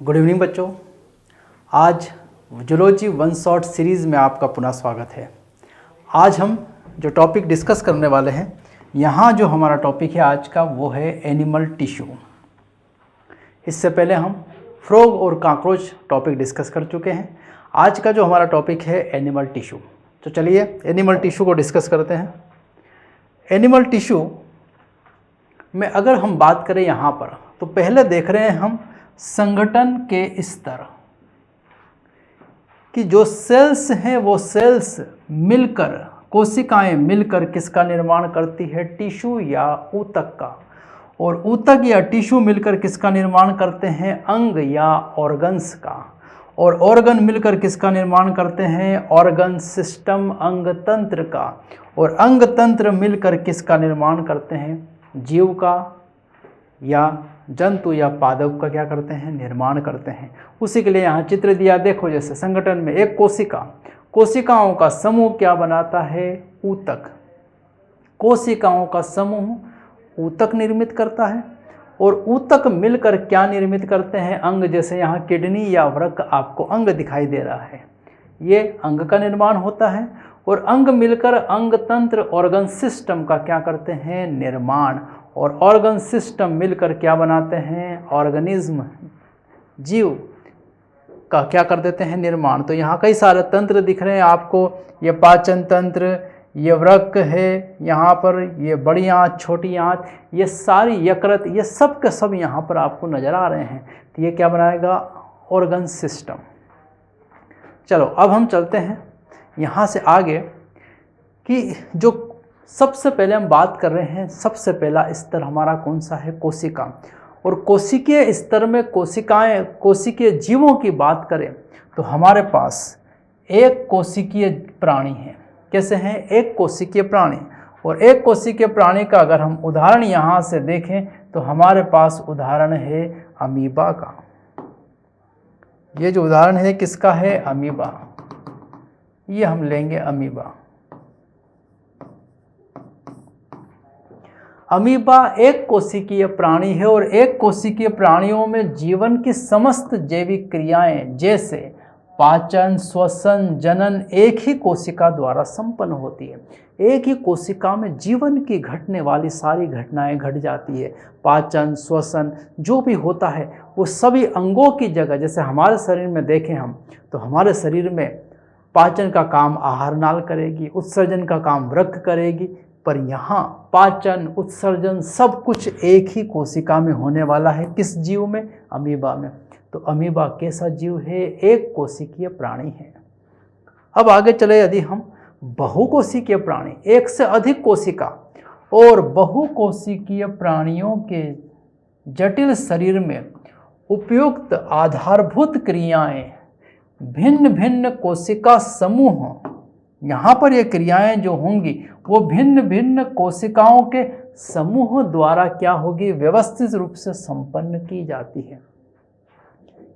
Good evening बच्चों। आज zoology one shot series में आपका पुनः स्वागत है। आज हम जो टॉपिक डिस्कस करने वाले हैं, यहाँ जो हमारा टॉपिक है आज का वो है एनिमल टिश्यू। इससे पहले हम फ्रॉग और कॉकरोच टॉपिक डिस्कस कर चुके हैं। आज का जो हमारा टॉपिक है एनिमल टिश्यू। तो चलिए एनिमल टिश्यू को डिस्कस करते हैं। एनिमल टिश्यू में अगर हम बात करें यहाँ पर, तो पहले देख रहे हैं हम संगठन के स्तर कि जो सेल्स हैं वो सेल्स मिलकर, कोशिकाएं मिलकर किसका निर्माण करती है, टिश्यू या ऊतक का। और ऊतक या टिश्यू मिलकर किसका निर्माण करते हैं, अंग या ऑर्गन्स का। और ऑर्गन मिलकर किसका निर्माण करते हैं, ऑर्गन सिस्टम, अंग तंत्र का। और अंग तंत्र मिलकर किसका निर्माण करते हैं, जीव का या जंतु या पादप का क्या करते हैं, निर्माण करते हैं। उसी के लिए यहाँ चित्र दिया, देखो जैसे संगठन में एक कोशिका, कोशिकाओं का समूह क्या बनाता है, ऊतक। कोशिकाओं का समूह ऊतक निर्मित करता है और ऊतक मिलकर क्या निर्मित करते हैं, अंग। जैसे यहाँ किडनी या वृक्क आपको अंग दिखाई दे रहा है, ये अंग का निर्माण होता है। और अंग मिलकर अंग तंत्र, ऑर्गन सिस्टम का क्या करते हैं, निर्माण। और ऑर्गन सिस्टम मिलकर क्या बनाते हैं, ऑर्गेनिज्म, जीव का क्या कर देते हैं, निर्माण। तो यहाँ कई सारे तंत्र दिख रहे हैं आपको, ये पाचन तंत्र, ये वृक्क है, यहाँ पर ये बड़ी आंत, छोटी आंत, ये सारी यकृत, ये सब के सब यहाँ पर आपको नज़र आ रहे हैं। तो ये क्या बनाएगा, ऑर्गन सिस्टम। चलो अब हम चलते हैं यहाँ से आगे कि जो सबसे पहले हम बात कर रहे हैं, सबसे पहला स्तर हमारा कौन सा है, कोशिका। और कोशिकीय स्तर में कोशिकाएं, कोशिकीय जीवों की बात करें तो हमारे पास एक कोशिकीय प्राणी है। कैसे हैं, एक कोशिकीय प्राणी। और एक कोशिकीय प्राणी का अगर हम उदाहरण यहाँ से देखें तो हमारे पास उदाहरण है अमीबा का। ये जो उदाहरण है किसका है, अमीबा। ये हम लेंगे अमीबा। अमीबा एक कोशिकीय प्राणी है और एक कोशिकीय प्राणियों में जीवन की समस्त जैविक क्रियाएं जैसे पाचन, श्वसन, जनन एक ही कोशिका द्वारा संपन्न होती है। एक ही कोशिका में जीवन की घटने वाली सारी घटनाएं घट जाती है। पाचन, श्वसन जो भी होता है वो सभी अंगों की जगह, जैसे हमारे शरीर में देखें हम, तो हमारे शरीर में पाचन का काम आहार नाल करेगी, उत्सर्जन का काम वृक्क करेगी। पर यहाँ पाचन, उत्सर्जन सब कुछ एक ही कोशिका में होने वाला है। किस जीव में, अमीबा में। तो अमीबा कैसा जीव है, एक कोशिकीय प्राणी है। अब आगे चले, यदि हम बहुकोशिकीय प्राणी, एक से अधिक कोशिका और बहुकोशिकीय प्राणियों के जटिल शरीर में उपयुक्त आधारभूत क्रियाएं, भिन्न भिन्न कोशिका समूह, यहाँ पर ये क्रियाएं जो होंगी वो भिन्न भिन्न कोशिकाओं के समूह द्वारा क्या होगी, व्यवस्थित रूप से संपन्न की जाती है।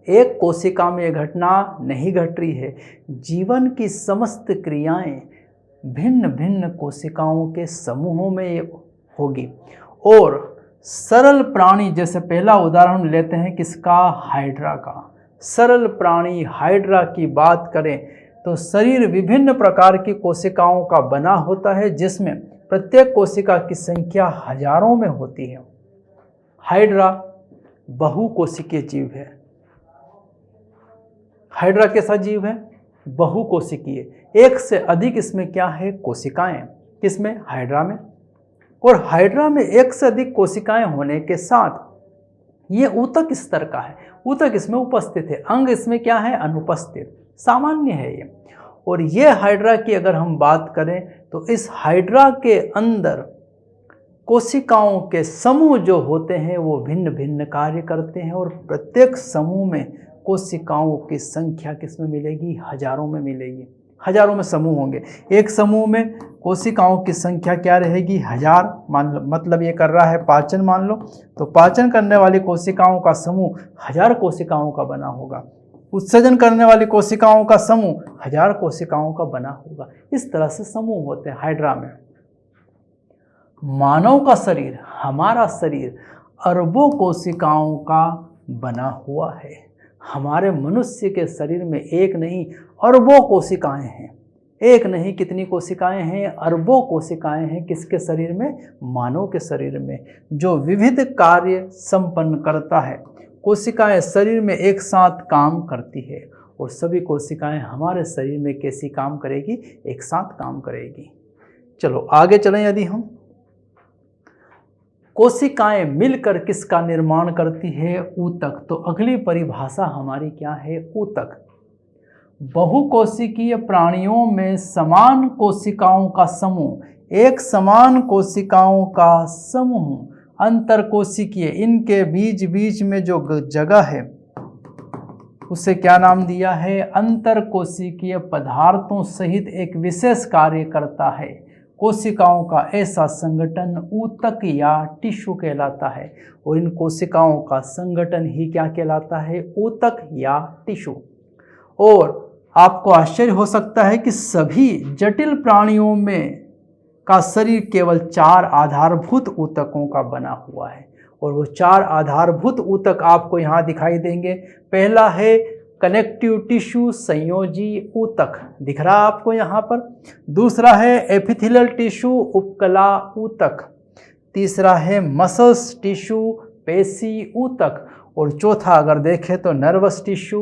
एक कोशिका में ये घटना नहीं घट रही है, जीवन की समस्त क्रियाएं भिन्न भिन्न कोशिकाओं के समूहों में होगी। और सरल प्राणी, जैसे पहला उदाहरण लेते हैं किसका, हाइड्रा का। सरल प्राणी हाइड्रा की बात करें तो शरीर विभिन्न प्रकार की कोशिकाओं का बना होता है, जिसमें प्रत्येक कोशिका की संख्या हजारों में होती है। हाइड्रा बहुकोशिकीय जीव है। हाइड्रा कैसा जीव है, बहुकोशिकीय। एक से अधिक इसमें क्या है, कोशिकाएं। किसमें, हाइड्रा में। और हाइड्रा में एक से अधिक कोशिकाएं होने के साथ ये ऊतक स्तर का है। ऊतक इसमें उपस्थित है, अंग इसमें क्या है, अनुपस्थित, सामान्य है ये। और ये हाइड्रा की अगर हम बात करें तो इस हाइड्रा के अंदर कोशिकाओं के समूह जो होते हैं वो भिन्न भिन्न कार्य करते हैं। और प्रत्येक समूह में कोशिकाओं की संख्या किसमें मिलेगी, हजारों में मिलेगी। हजारों में समूह होंगे, एक समूह में कोशिकाओं की संख्या क्या रहेगी, हजार। मान लो, मतलब ये कर रहा है पाचन, मान लो तो पाचन करने वाली कोशिकाओं का समूह 1000 कोशिकाओं का बना होगा। उत्सर्जन करने वाली कोशिकाओं का समूह 1000 कोशिकाओं का बना होगा। इस तरह से समूह होते हैं हाइड्रा में। मानव का शरीर, हमारा शरीर अरबों कोशिकाओं का बना हुआ है। हमारे मनुष्य के शरीर में एक नहीं अरबों कोशिकाएं हैं। एक नहीं कितनी कोशिकाएं हैं, अरबों कोशिकाएं हैं। किसके शरीर में? मानव के शरीर में, जो विविध कार्य संपन्न करता है। कोशिकाएं शरीर में एक साथ काम करती है और सभी कोशिकाएं हमारे शरीर में कैसी काम करेगी? एक साथ काम करेगी। चलो आगे चलें। यदि हम कोशिकाएं मिलकर किसका निर्माण करती है? ऊतक। तो अगली परिभाषा हमारी क्या है? ऊतक। बहुकोशिकीय प्राणियों में समान कोशिकाओं का समूह, एक समान कोशिकाओं का समूह। अंतरकोशिकीय, इनके बीच बीच में जो जगह है उसे क्या नाम दिया है? अंतरकोशिकीय पदार्थों सहित एक विशेष कार्य करता है। कोशिकाओं का ऐसा संगठन ऊतक या टिश्यू कहलाता है और इन कोशिकाओं का संगठन ही क्या कहलाता है? ऊतक या टिश्यू। और आपको आश्चर्य हो सकता है कि सभी जटिल प्राणियों में का शरीर केवल 4 आधारभूत ऊतकों का बना हुआ है और वो 4 आधारभूत ऊतक आपको यहाँ दिखाई देंगे। पहला है कनेक्टिव टिश्यू, संयोजी ऊतक, दिख रहा है आपको यहाँ पर। दूसरा है एपिथेलियल टिश्यू, उपकला ऊतक। तीसरा है मसल्स टिश्यू, पेशी ऊतक। और चौथा अगर देखें तो नर्वस टिश्यू,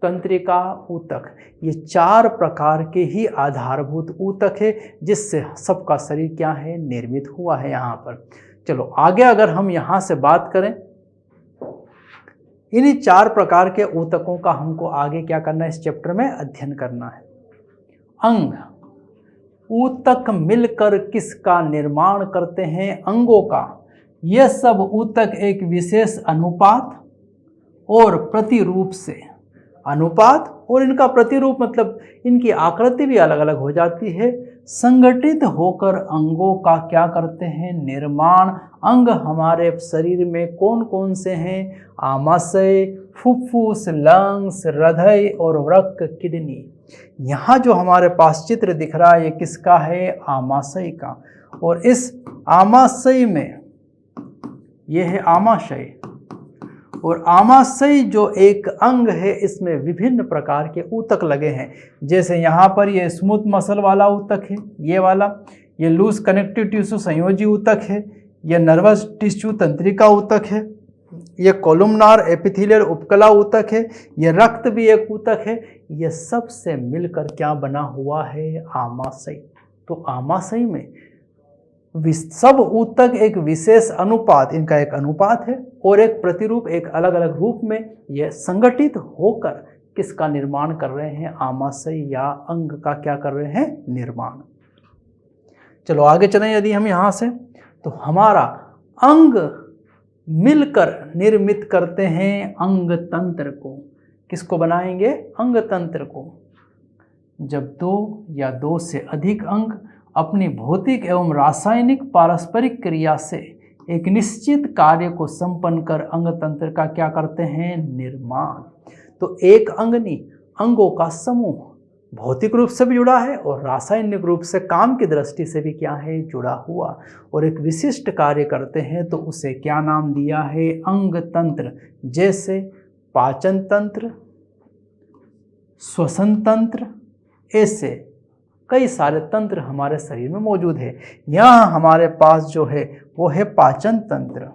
तंत्रिका ऊतक। ये 4 प्रकार के ही आधारभूत ऊतक है जिससे सबका शरीर क्या है? निर्मित हुआ है यहाँ पर। चलो आगे अगर हम यहाँ से बात करें, इन्हीं 4 प्रकार के ऊतकों का हमको आगे क्या करना है? इस चैप्टर में अध्ययन करना है। अंग। ऊतक मिलकर किसका निर्माण करते हैं? अंगों का। यह सब ऊतक एक विशेष अनुपात और प्रतिरूप से, अनुपात और इनका प्रतिरूप मतलब इनकी आकृति भी अलग अलग हो जाती है, संगठित होकर अंगों का क्या करते हैं? निर्माण। अंग हमारे शरीर में कौन कौन से हैं? आमाशय, फुफ्फुस, लंग्स, हृदय और वृक्क, किडनी। यहाँ जो हमारे पास चित्र दिख रहा है ये किसका है? आमाशय का। और इस आमाशय में, ये है आमाशय, और आमाशय जो एक अंग है इसमें विभिन्न प्रकार के ऊतक लगे हैं। जैसे यहाँ पर ये स्मूथ मसल वाला ऊतक है, ये वाला, ये लूज कनेक्टिव टिश्यू संयोजी ऊतक है, ये नर्वस टिश्यू तंत्रिका ऊतक है, ये कोलुमनार एपिथेलियल उपकला ऊतक है, ये रक्त भी एक ऊतक है। ये सब से मिलकर क्या बना हुआ है? आमाशय। तो आमाशय में सब ऊतक एक विशेष अनुपात, इनका एक अनुपात है और एक प्रतिरूप, एक अलग अलग रूप में यह संगठित होकर किसका निर्माण कर रहे हैं? आमाशय या अंग का क्या कर रहे हैं? निर्माण। चलो आगे चलें। यदि हम यहाँ से, तो हमारा अंग मिलकर निर्मित करते हैं अंग तंत्र को। किसको बनाएंगे? अंग तंत्र को। जब 2 या 2 से अधिक अंग अपनी भौतिक एवं रासायनिक पारस्परिक क्रिया से एक निश्चित कार्य को संपन्न कर अंग तंत्र का क्या करते हैं? निर्माण। तो एक अंग नहीं, अंगों का समूह भौतिक रूप से भी जुड़ा है और रासायनिक रूप से काम की दृष्टि से भी क्या है? जुड़ा हुआ, और एक विशिष्ट कार्य करते हैं तो उसे क्या नाम दिया है? अंग तंत्र। जैसे पाचन तंत्र, श्वसन तंत्र, ऐसे कई सारे तंत्र हमारे शरीर में मौजूद है। यहाँ हमारे पास जो है वो है पाचन तंत्र।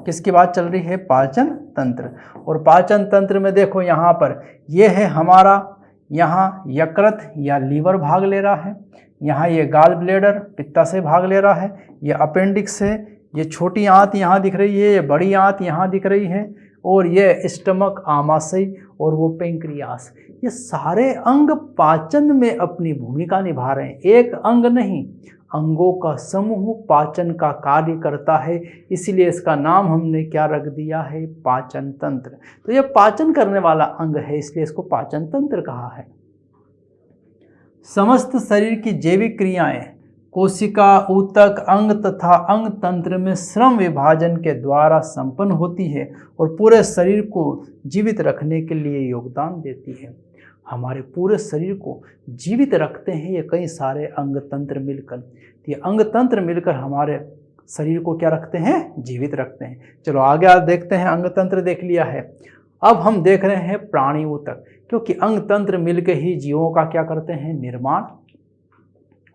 किसकी बात चल रही है? पाचन तंत्र। और पाचन तंत्र में देखो यहाँ पर ये है हमारा, यहाँ यकृत या लीवर भाग ले रहा है, यहाँ ये गाल ब्लेडर पित्ताशय भाग ले रहा है, ये अपेंडिक्स है, ये छोटी आंत यहाँ दिख रही है, ये बड़ी आंत यहाँ दिख रही है, और ये स्टमक, आमाशय और वो पेंक्रियास। ये सारे अंग पाचन में अपनी भूमिका निभा रहे हैं। एक अंग नहीं, अंगों का समूह पाचन का कार्य करता है, इसीलिए इसका नाम हमने क्या रख दिया है? पाचन तंत्र। तो ये पाचन करने वाला अंग है, इसलिए इसको पाचन तंत्र कहा है। समस्त शरीर की जैविक क्रियाएं कोशिका, ऊतक, अंग तथा अंग तंत्र में श्रम विभाजन के द्वारा संपन्न होती है और पूरे शरीर को जीवित रखने के लिए योगदान देती है। हमारे पूरे शरीर को जीवित रखते हैं ये कई सारे अंग तंत्र मिलकर। ये अंग तंत्र मिलकर हमारे शरीर को क्या रखते हैं? जीवित रखते हैं। चलो आगे आप देखते हैं। अंग तंत्र देख लिया है। अब हम देख रहे हैं प्राणी ऊतक, क्योंकि अंग तंत्र मिलकर ही जीवों का क्या करते हैं, निर्माण।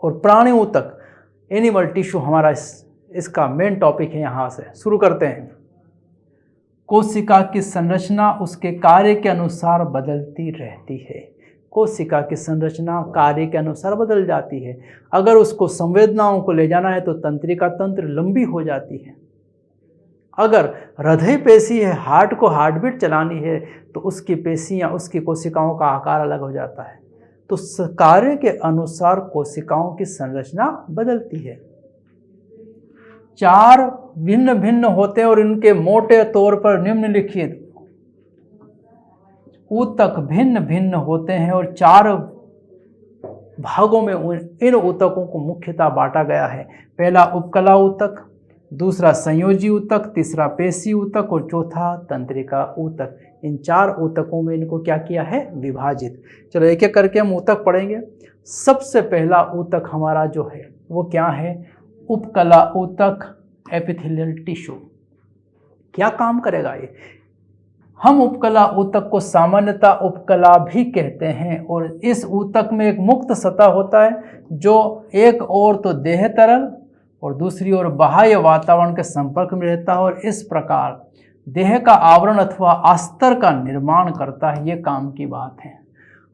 और प्राणी ऊतक एनिमल टिश्यू हमारा इसका मेन टॉपिक है। यहाँ से शुरू करते हैं। कोशिका की संरचना उसके कार्य के अनुसार बदलती रहती है। कोशिका की संरचना कार्य के अनुसार बदल जाती है। अगर उसको संवेदनाओं को ले जाना है तो तंत्रिका तंत्र लंबी हो जाती है। अगर हृदय पेशी है, हार्ट को हार्टबीट चलानी है, तो उसकी पेशियां, उसकी कोशिकाओं का आकार अलग हो जाता है। तो कार्य के अनुसार कोशिकाओं की संरचना बदलती है। 4 भिन्न भिन्न होते हैं और इनके मोटे तौर पर निम्नलिखित ऊतक भिन्न भिन्न होते हैं और 4 भागों में इन ऊतकों को मुख्यतः बांटा गया है। पहला उपकला ऊतक, दूसरा संयोजी ऊतक, तीसरा पेशी ऊतक और चौथा तंत्रिका ऊतक। इन 4 ऊतकों में इनको क्या किया है, विभाजित। चलो एक एक करके हम ऊतक पढ़ेंगे। सबसे पहला ऊतक हमारा जो है वो क्या है, उपकला ऊतक, एपिथेलियल टिश्यू। क्या काम करेगा ये? हम उपकला ऊतक को सामान्यतः उपकला भी कहते हैं और इस ऊतक में एक मुक्त सतह होता है जो एक ओर तो देह तरल और दूसरी ओर बाह्य वातावरण के संपर्क में रहता है और इस प्रकार देह का आवरण अथवा अस्तर का निर्माण करता है। ये काम की बात है।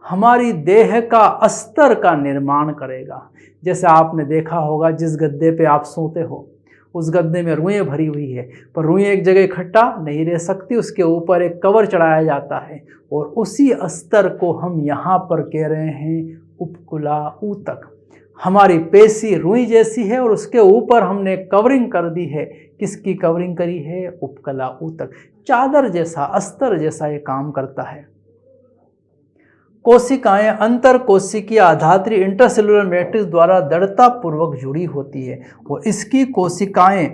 हमारी देह का अस्तर का निर्माण करेगा। जैसे आपने देखा होगा, जिस गद्दे पे आप सोते हो उस गद्दे में रुइयाँ भरी हुई है, पर रुइयाँ एक जगह इकट्ठा नहीं रह सकती, उसके ऊपर एक कवर चढ़ाया जाता है और उसी अस्तर को हम यहाँ पर कह रहे हैं उपकला ऊतक। हमारी पेशी रुई जैसी है और उसके ऊपर हमने कवरिंग कर दी है। किसकी कवरिंग करी है? उपकला ऊतक। चादर जैसा, अस्तर जैसा ये काम करता है। कोशिकाएं अंतर कोशिकीय आधात्री इंटरसेलुलर मैट्रिक्स द्वारा दृढ़ता पूर्वक जुड़ी होती है और इसकी कोशिकाएं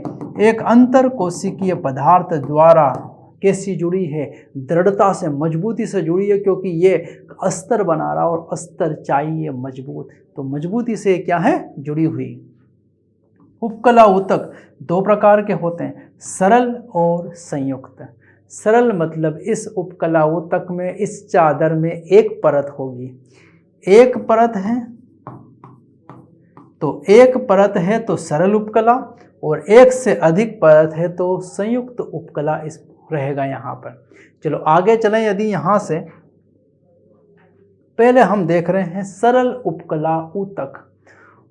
एक अंतर कोशिकीय पदार्थ द्वारा कैसी जुड़ी है? दृढ़ता से, मजबूती से जुड़ी है, क्योंकि ये अस्तर बना रहा और अस्तर चाहिए मजबूत, तो मजबूती से क्या है, जुड़ी हुई। उपकला ऊतक 2 प्रकार के होते हैं, सरल और संयुक्त। सरल मतलब इस उपकला ऊतक में, इस चादर में एक परत होगी। एक परत है तो सरल उपकला और एक से अधिक परत है तो संयुक्त उपकला इस रहेगा यहाँ पर। चलो आगे चलें। यदि यहाँ से पहले हम देख रहे हैं सरल उपकला ऊतक,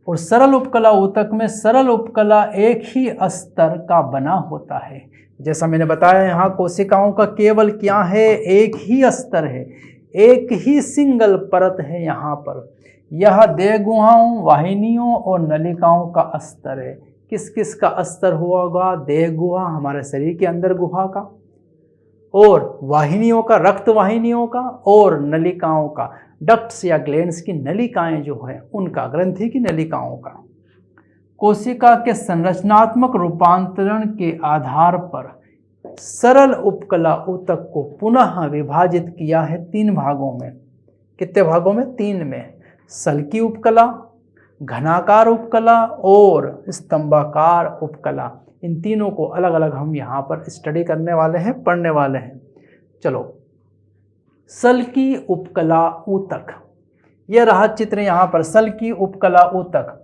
और सरल उपकला ऊतक में सरल उपकला एक ही अस्तर का बना होता है। जैसा मैंने बताया, यहाँ कोशिकाओं का केवल क्या है, एक ही अस्तर है, एक ही सिंगल परत है। यहाँ पर यह देह गुहाओं, वाहिनियों और नलिकाओं का अस्तर है। किस किस का अस्तर होगा? देह गुहा, हमारे शरीर के अंदर गुहा का, और वाहिनियों का, रक्त वाहिनियों का, और नलिकाओं का, डक्ट्स या ग्लैंड्स की नलिकाएं जो है उनका, ग्रंथि की नलिकाओं का। कोशिका के संरचनात्मक रूपांतरण के आधार पर सरल उपकला ऊतक को पुनः विभाजित किया है 3 भागों में। कितने भागों में? 3 में। सल्की उपकला, घनाकार उपकला और स्तंभाकार उपकला। इन तीनों को अलग अलग हम यहाँ पर स्टडी करने वाले हैं, पढ़ने वाले हैं। चलो, सल्की उपकला ऊतक, यह रहा चित्र यहाँ पर। सल्की उपकला ऊतक,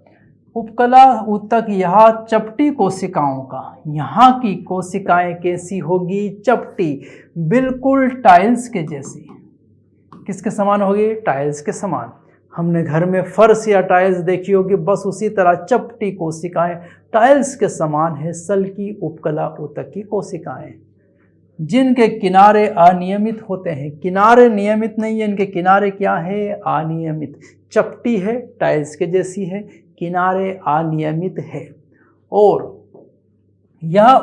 उपकला ऊतक यह चपटी कोशिकाओं का। यहाँ की कोशिकाएं कैसी होगी? चपटी, बिल्कुल टाइल्स के जैसी। किसके समान होगी? टाइल्स के समान। हमने घर में फर्श या टाइल्स देखी होगी, बस उसी तरह चपटी कोशिकाएं टाइल्स के समान है सल्की उपकला ऊतक की कोशिकाएं, जिनके किनारे अनियमित होते हैं। किनारे नियमित नहीं है, इनके किनारे क्या है? अनियमित। चपटी है, टाइल्स के जैसी है, किनारे अनियमित है। और यह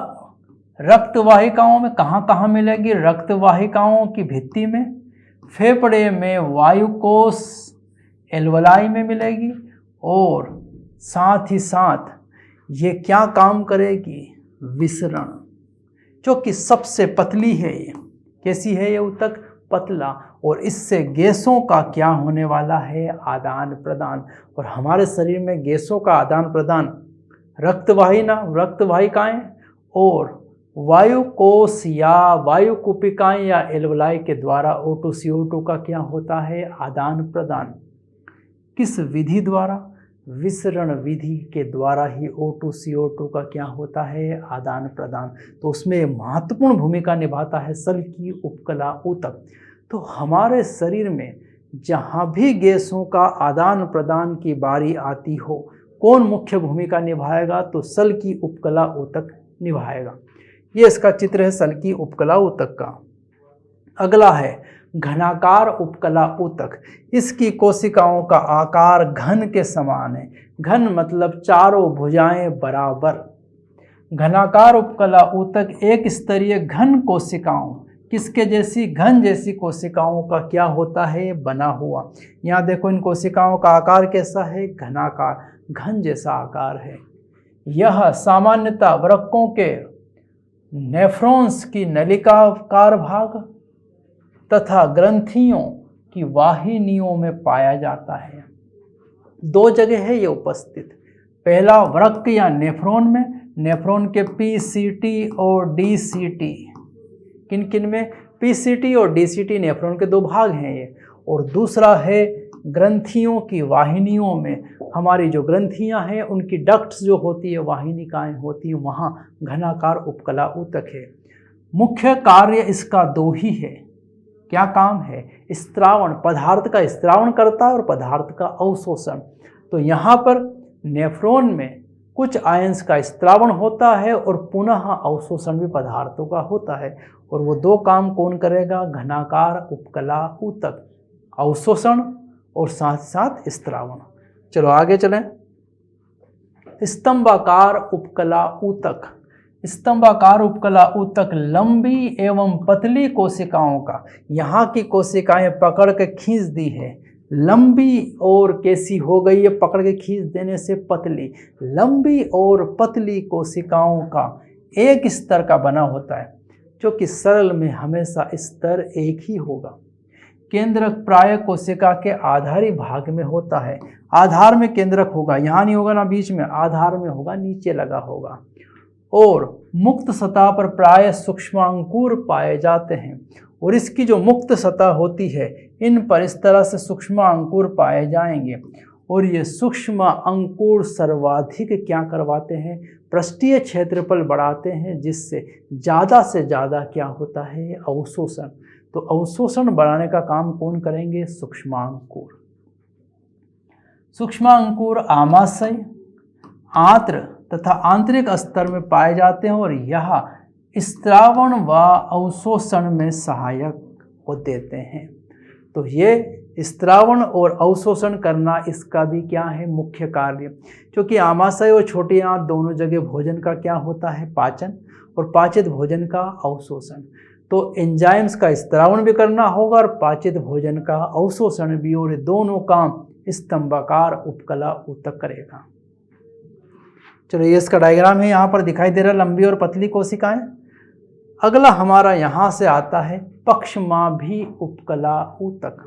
रक्तवाहिकाओं में कहाँ मिलेगी? रक्तवाहिकाओं की भित्ति में, फेफड़े में वायुकोश एल्वलाई में मिलेगी, और साथ ही साथ ये क्या काम करेगी? विसरण, जो कि सबसे पतली है। ये कैसी है? ये ऊतक पतला, और इससे गैसों का क्या होने वाला है? आदान प्रदान। और हमारे शरीर में गैसों का आदान प्रदान रक्तवाहिकाएं और वायु कोश या वायु कुपिकाएं या एल्वलाई के द्वारा O2 CO2 का क्या होता है, आदान प्रदान। किस विधि द्वारा, विसरण विधि के द्वारा ही O2 CO2 का क्या होता है, आदान प्रदान। तो उसमें महत्वपूर्ण भूमिका निभाता है सल्की, उपकला, ऊतक। तो हमारे शरीर में जहाँ भी गैसों का आदान प्रदान की बारी आती हो, कौन मुख्य भूमिका निभाएगा, तो सल्की, उपकला, ऊतक निभाएगा। ये इसका चित्र है सल्की, उपकला, ऊतक का। अगला है घनाकार उपकला ऊतक। इसकी कोशिकाओं का आकार घन के समान है। घन मतलब चारों भुजाएं बराबर। घनाकार उपकला ऊतक एक स्तरीय घन कोशिकाओं, किसके जैसी, घन जैसी कोशिकाओं का क्या होता है, बना हुआ। यहाँ देखो इन कोशिकाओं का आकार कैसा है, घनाकार, घन जैसा आकार है। यह सामान्यतः वृक्कों के नेफ्रॉन्स की नलिकाकार भाग तथा ग्रंथियों की वाहिनियों में पाया जाता है। दो जगह है ये उपस्थित। पहला वृक्क या नेफ्रॉन में, नेफ्रॉन के PCT और DCT, किन किन में, PCT और DCT नेफ्रॉन के दो भाग हैं ये। और दूसरा है ग्रंथियों की वाहिनियों में। हमारी जो ग्रंथियां हैं उनकी डक्ट्स जो होती है, वाहिनिकाएं होती हैं, वहाँ घनाकार उपकला ऊतक है। मुख्य कार्य इसका दो ही है। क्या काम है, स्त्रावण, पदार्थ का स्त्रावण करता है और पदार्थ का अवशोषण। तो यहाँ पर नेफ्रॉन में कुछ आयंस का स्त्रावण होता है और पुनः अवशोषण भी पदार्थों का होता है। और वो दो काम कौन करेगा, घनाकार उपकला ऊतक, अवशोषण और साथ साथ स्त्रावण। चलो आगे चलें। स्तंभाकार उपकला ऊतक। स्तंभाकार उपकला ऊतक लंबी एवं पतली कोशिकाओं का, यहाँ की कोशिकाएं पकड़ के खींच दी है, लंबी और कैसी हो गई है, पकड़ के खींच देने से पतली, लंबी और पतली कोशिकाओं का एक स्तर का बना होता है, जो कि सरल में हमेशा स्तर एक ही होगा। केंद्रक प्राय कोशिका के आधारी भाग में होता है। आधार में केंद्रक होगा, यहाँ नहीं होगा ना बीच में, आधार में होगा, नीचे लगा होगा। और मुक्त सतह पर प्राय सूक्ष्मांकुर पाए जाते हैं। और इसकी जो मुक्त सतह होती है, इन पर इस तरह से सूक्ष्म अंकुर पाए जाएंगे। और ये सूक्ष्म अंकुर सर्वाधिक क्या करवाते हैं, पृष्ठीय क्षेत्रफल बढ़ाते हैं, जिससे ज़्यादा से ज़्यादा क्या होता है, अवशोषण। तो अवशोषण बढ़ाने का काम कौन करेंगे, सूक्ष्मांकुर। सूक्ष्मांकुर आमाशय, आंत्र तथा आंतरिक स्तर में पाए जाते हैं और यह स्त्रावण व अवशोषण में सहायक हो देते हैं। तो ये स्त्रावण और अवशोषण करना इसका भी क्या है, मुख्य कार्य। क्योंकि आमाशय और छोटी आंत दोनों जगह भोजन का क्या होता है, पाचन, और पाचित भोजन का अवशोषण। तो एंजाइम्स का स्त्रावण भी करना होगा और पाचित भोजन का अवशोषण भी, और दोनों काम स्तंभाकार उपकला ऊतक करेगा। चलो ये इसका डायग्राम है, यहाँ पर दिखाई दे रहा है लंबी और पतली कोशिकाएं। अगला हमारा यहाँ से आता है पक्षमाभी उपकला ऊतक।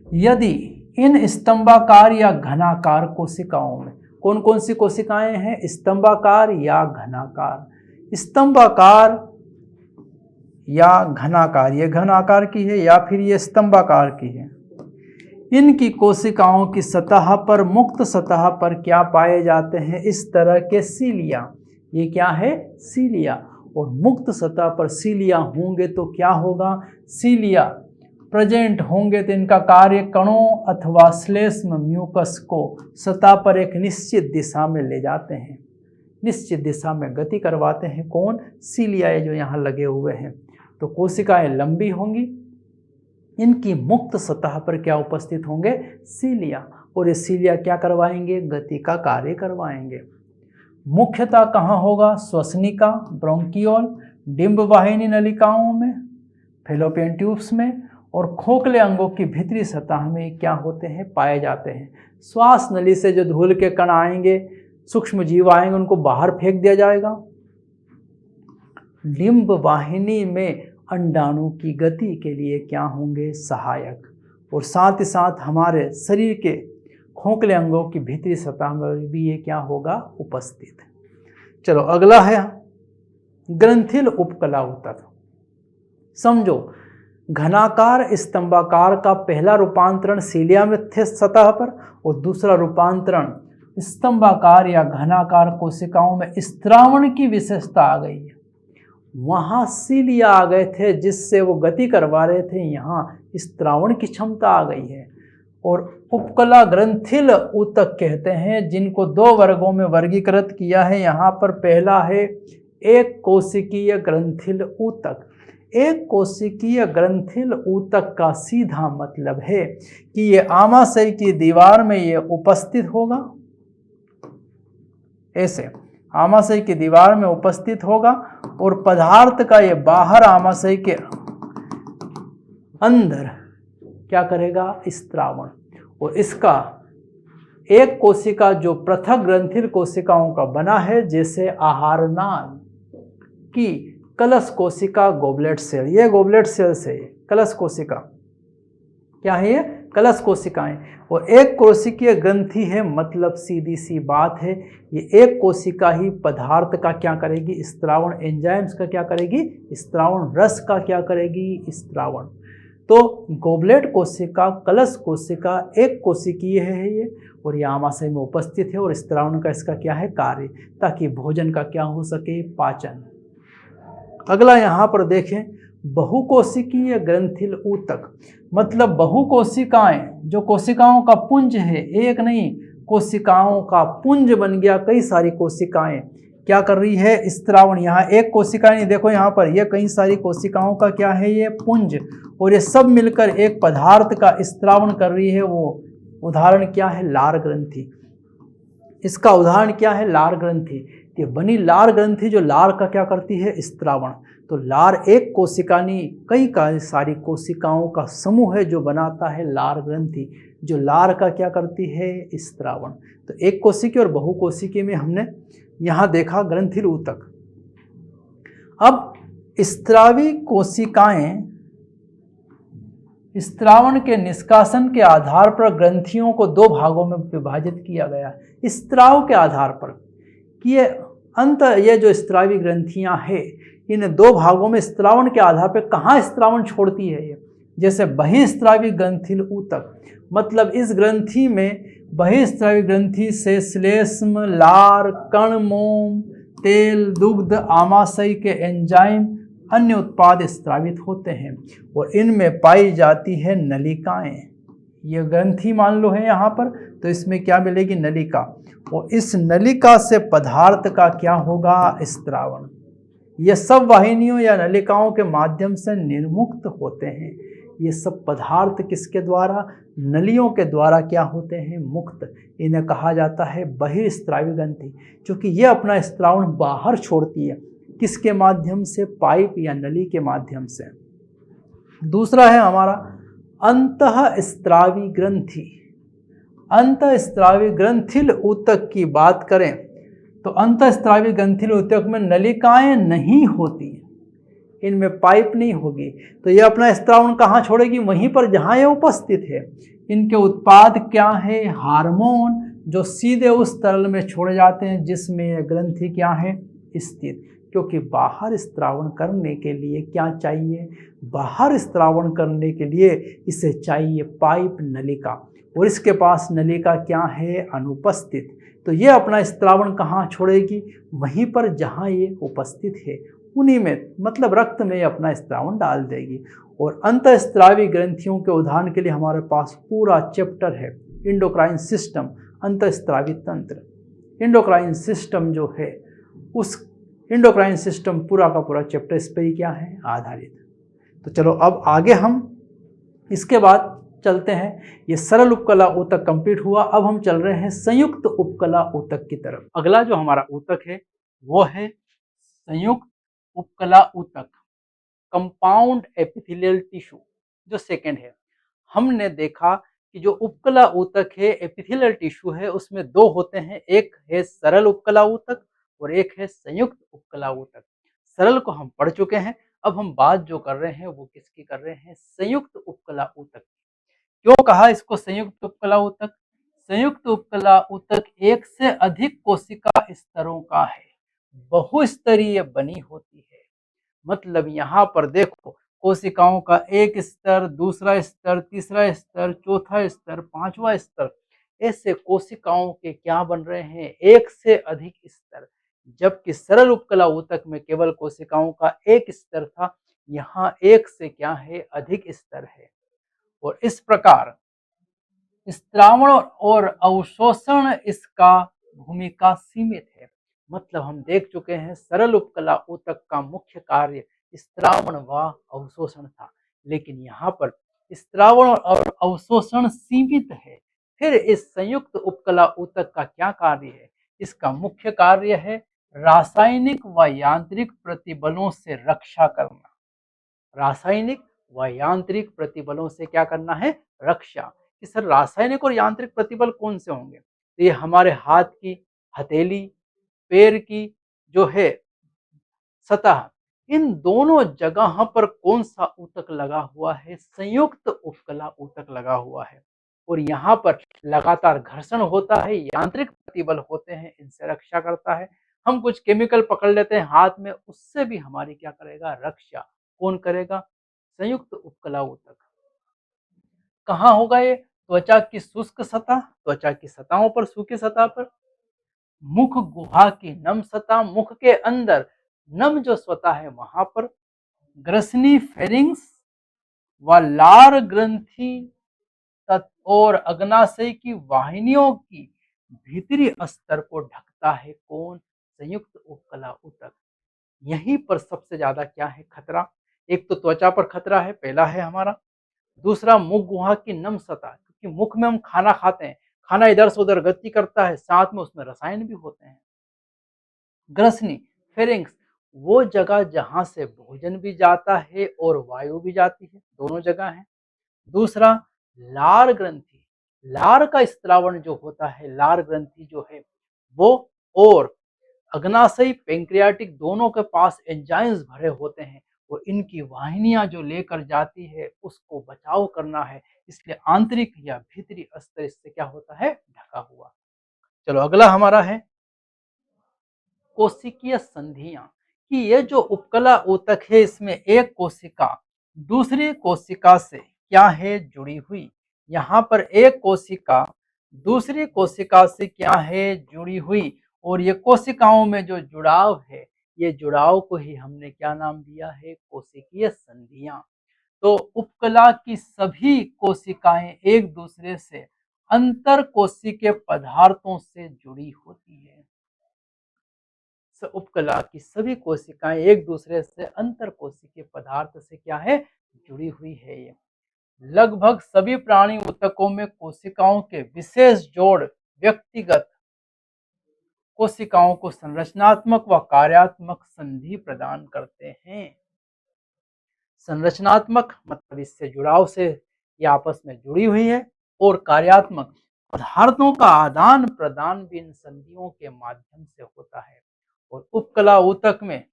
यदि इन स्तंभाकार या घनाकार कोशिकाओं में, कौन कौन सी कोशिकाएं हैं, स्तंभाकार या घनाकार, स्तंभाकार या घनाकार, ये घन आकार की है या फिर ये स्तंभाकार की है, इनकी कोशिकाओं की सतह पर, मुक्त सतह पर क्या पाए जाते हैं, इस तरह के सीलिया। ये क्या है, सीलिया। और मुक्त सतह पर सीलिया होंगे तो क्या होगा, सीलिया प्रेजेंट होंगे तो इनका कार्य कणों अथवा श्लेष्म म्यूकस को सतह पर एक निश्चित दिशा में ले जाते हैं, निश्चित दिशा में गति करवाते हैं। कौन, सीलिया जो यहाँ लगे हुए हैं। तो कोशिकाएं लंबी होंगी, इनकी मुक्त सतह पर क्या उपस्थित होंगे, सीलिया। और ये सीलिया क्या करवाएंगे, गति का कार्य करवाएंगे। मुख्यतः कहाँ होगा, श्वसनिका, ब्रोंकियोल, डिंब वाहिनी नलिकाओं में, फैलोपियन ट्यूब्स में, और खोखले अंगों की भीतरी सतह में क्या होते हैं, पाए जाते हैं। श्वास नली से जो धूल के कण आएंगे, सूक्ष्म जीव आएंगे, उनको बाहर फेंक दिया जाएगा। डिंब वाहिनी में अंडाणु की गति के लिए क्या होंगे, सहायक। और साथ ही साथ हमारे शरीर के खोखले अंगों की भीतरी सतह में भी ये क्या होगा, उपस्थित। चलो अगला है ग्रंथिल उपकला ऊतक। समझो, घनाकार स्तंभाकार का पहला रूपांतरण सीलिया में थे सतह पर, और दूसरा रूपांतरण स्तंभाकार या घनाकार कोशिकाओं में स्त्रावण की विशेषता आ गई है। वहां सीलिया आ गए थे जिससे वो गति करवा रहे थे, यहाँ स्त्रावण की क्षमता आ गई है। और उपकला ग्रंथिल ऊतक कहते हैं, जिनको दो वर्गों में वर्गीकृत किया है। यहाँ पर पहला है एक कोशिकीय ग्रंथिल ऊतक। एक कोशिकीय ग्रंथिल ऊतक का सीधा मतलब है कि ये आमाशय की दीवार में ये उपस्थित होगा, ऐसे आमाशय की दीवार में उपस्थित होगा, और पदार्थ का ये बाहर आमाशय के अंदर क्या करेगा, स्त्रावण। और इसका एक कोशिका जो पृथक ग्रंथिल कोशिकाओं का बना है, जैसे आहारनाल की कलश कोशिका, गोबलेट सेल, ये गोबलेट सेल से कलश कोशिका क्या है, ये कलश कोशिकाएं। और एक कोशिकीय ग्रंथि है, मतलब सीधी सी बात है, ये एक कोशिका ही पदार्थ का क्या करेगी, स्त्रावण। एंजाइम्स का क्या करेगी, स्त्रावण। रस का क्या करेगी, स्त्रावण। तो गोबलेट कोशिका, कलश कोशिका एक कोशिकीय है ये, और ये आमाशय में उपस्थित है, और स्त्रावण का इसका क्या है, कार्य, ताकि भोजन का क्या हो सके, पाचन। अगला यहाँ पर देखें, बहुकोशिकीय ग्रंथिल ऊतक, मतलब बहुकोशिकाएं, जो कोशिकाओं का पुंज है, एक नहीं, कोशिकाओं का पुंज बन गया, कई सारी कोशिकाएं क्या कर रही है, स्त्रावण। यहाँ एक कोशिका नहीं, देखो यहाँ पर ये कई सारी कोशिकाओं का क्या है, ये पुंज, और ये सब मिलकर एक पदार्थ का स्त्रावण कर रही है। वो उदाहरण क्या है, लार ग्रंथि। इसका उदाहरण क्या है, लार ग्रंथि। ये बनी लार ग्रंथि जो लार का क्या करती है, स्त्रावण। तो लार एक कोशिका नहीं, कई सारी कोशिकाओं का समूह है जो बनाता है लार ग्रंथि, जो लार का क्या करती है, स्त्रावण। तो एक कोशिकी और बहुकोशिकी में हमने यहाँ देखा ग्रंथिल ऊतक। अब स्त्रावी कोशिकाएं, स्त्रावण के निष्कासन के आधार पर ग्रंथियों को दो भागों में विभाजित किया गया। स्त्राव के आधार पर कि ये जो स्त्रावी ग्रंथियां हैं, इन दो भागों में स्त्रावण के आधार पर कहाँ स्त्रावण छोड़ती है ये। जैसे बहिस्त्रावी ग्रंथिल ऊतक, मतलब इस ग्रंथि में, बहिस्त्रावी ग्रंथि से श्लेष्म, लार, कण, मोम, तेल, दुग्ध, आमाशय के एंजाइम, अन्य उत्पाद स्त्रावित होते हैं, और इनमें पाई जाती है नलिकाएं। ये ग्रंथि मान लो है यहाँ पर, तो इसमें क्या मिलेगी, नलिका, और इस नलिका से पदार्थ का क्या होगा, स्त्रावण। ये सब वाहिनियों या नलिकाओं के माध्यम से निर्मुक्त होते हैं। ये सब पदार्थ किसके द्वारा, नलियों के द्वारा क्या होते हैं, मुक्त। इन्हें कहा जाता है बहिस्त्रावी ग्रंथि, क्योंकि ये अपना स्त्रावण बाहर छोड़ती है, किसके माध्यम से, पाइप या नली के माध्यम से। दूसरा है हमारा अंतःस्त्रावी ग्रंथि। अंतःस्त्रावी ग्रंथिल ऊतक की बात करें तो अंतःस्त्रावी ग्रंथिल ऊतक में नलिकाएं नहीं होती, इनमें पाइप नहीं होगी, तो ये अपना स्त्रावण कहाँ छोड़ेगी, वहीं पर जहाँ ये उपस्थित है। इनके उत्पाद क्या है, हार्मोन, जो सीधे उस तरल में छोड़े जाते हैं जिसमें ये ग्रंथि क्या है, स्थित। क्योंकि बाहर स्त्रावण करने के लिए क्या चाहिए, बाहर स्त्रावण करने के लिए इसे चाहिए पाइप, नलिका, और इसके पास नलिका क्या है, अनुपस्थित। तो ये अपना स्त्रावण कहाँ छोड़ेगी, वहीं पर जहाँ ये उपस्थित है, उन्हीं में, मतलब रक्त में अपना स्त्रावण डाल देगी। और अंतःस्त्रावी ग्रंथियों के उदाहरण के लिए हमारे पास पूरा चैप्टर है, इंडोक्राइन सिस्टम, अंतःस्त्रावी तंत्र। इंडोक्राइन सिस्टम जो है, उस इंडोक्राइन सिस्टम पूरा का पूरा चैप्टर इस पर ही क्या है, आधारित। तो चलो अब आगे हम इसके बाद चलते हैं। ये सरल उपकला ऊतक कंप्लीट हुआ, अब हम चल रहे हैं संयुक्त उपकला ऊतक की तरफ। अगला जो हमारा ऊतक है वो है संयुक्त उपकला ऊतक, कंपाउंड एपिथेलियल टिश्यू, जो सेकंड है। हमने देखा कि जो उपकला ऊतक है, एपिथेलियल टिश्यू है, उसमें दो होते हैं, एक है सरल उपकला ऊतक और एक है संयुक्त उपकला ऊतक। सरल को हम पढ़ चुके हैं, अब हम बात जो कर रहे हैं वो किसकी कर रहे हैं, संयुक्त उपकला ऊतक। क्यों कहा इसको संयुक्त उपकला ऊतक? संयुक्त उपकला ऊतक एक से अधिक कोशिका स्तरों का है, बहुस्तरीय बनी होती है। मतलब यहाँ पर देखो, कोशिकाओं का एक स्तर, दूसरा स्तर, तीसरा स्तर, चौथा स्तर, पांचवा स्तर, ऐसे कोशिकाओं के क्या बन रहे हैं, एक से अधिक स्तर। जबकि सरल उपकला ऊतक में केवल कोशिकाओं का एक स्तर था, यहाँ एक से क्या है, अधिक स्तर है। और इस प्रकार स्त्रावण और अवशोषण इसका भूमिका सीमित है। मतलब हम देख चुके हैं सरल उपकला ऊतक का मुख्य कार्य स्त्रावण व अवशोषण था, लेकिन यहाँ पर स्त्रावण और अवशोषण सीमित है। फिर इस संयुक्त उपकला ऊतक का क्या कार्य है? इसका मुख्य कार्य है रासायनिक व यांत्रिक प्रतिबलों से रक्षा करना। रासायनिक व यांत्रिक प्रतिबलों से क्या करना है? रक्षा। कि सर रासायनिक और यांत्रिक प्रतिबल कौन से होंगे? तो ये हमारे हाथ की हथेली, पैर की जो है सतह, इन दोनों जगह पर कौन सा ऊतक लगा हुआ है? संयुक्त उपकला ऊतक लगा हुआ है। और यहाँ पर लगातार घर्षण होता है, यांत्रिक प्रतिबल होते हैं, इनसे रक्षा करता है। हम कुछ केमिकल पकड़ लेते हैं हाथ में, उससे भी हमारी क्या करेगा? रक्षा। कौन करेगा? संयुक्त उपकला ऊतक। कहाँ होगा ये? त्वचा की शुष्क सतह, त्वचा की सतहों पर, सूखी सतह पर। मुख गुहा की नम सतह, मुख के अंदर नम जो सतह है वहां पर। ग्रसनी फेरिंग्स व लार ग्रंथि और अग्नाशय की वाहिनियों की भीतरी स्तर को ढकता है कौन? संयुक्त उपकला ऊतक। यहीं पर सबसे ज्यादा क्या है खतरा? एक तो त्वचा पर खतरा है, पहला है हमारा। दूसरा मुख गुहा की नम सतह, क्योंकि मुख में हम खाना खाते हैं, खाना इधर से उधर गति करता है, साथ में उसमें रसायन भी होते हैं। ग्रसनी फेरिंग्स, वो जगह जहां से भोजन भी जाता है और वायु भी जाती है, दोनों जगह है। दूसरा लार ग्रंथि, लार का स्त्रावण जो होता है, लार ग्रंथि जो है वो, और अग्नाशयी पेंक्रियाटिक दोनों के पास एंजाइम्स भरे होते हैं, और इनकी वाहिनियां जो लेकर जाती है उसको बचाव करना है, इसलिए आंतरिक या भीतरी स्तर इससे क्या होता है? ढका हुआ। चलो अगला हमारा है कोशिकीय संधियां। कि ये जो उपकला ऊतक है इसमें एक कोशिका दूसरी कोशिका से क्या है? जुड़ी हुई। यहाँ पर एक कोशिका दूसरी कोशिका से क्या है? जुड़ी हुई। और ये कोशिकाओं में जो जुड़ाव है, ये जुड़ाव को ही हमने क्या नाम दिया है? कोशिकीय संधियां। तो उपकला की सभी कोशिकाएं एक दूसरे से अंतर कोशिकीय पदार्थों से जुड़ी होती है। उपकला की सभी कोशिकाएं एक दूसरे से अंतर कोशिकीय पदार्थ से क्या है? जुड़ी हुई है। ये लगभग सभी प्राणी ऊतकों में कोशिकाओं के विशेष जोड़ व्यक्तिगत कोशिकाओं को संरचनात्मक व कार्यात्मक संधि प्रदान करते हैं। संरचनात्मक मतलब इससे जुड़ाव से ये आपस में जुड़ी हुई है, और कार्यात्मक पदार्थों का आदान प्रदान भी इन संधियों के माध्यम से होता है। और उपकला ऊतक में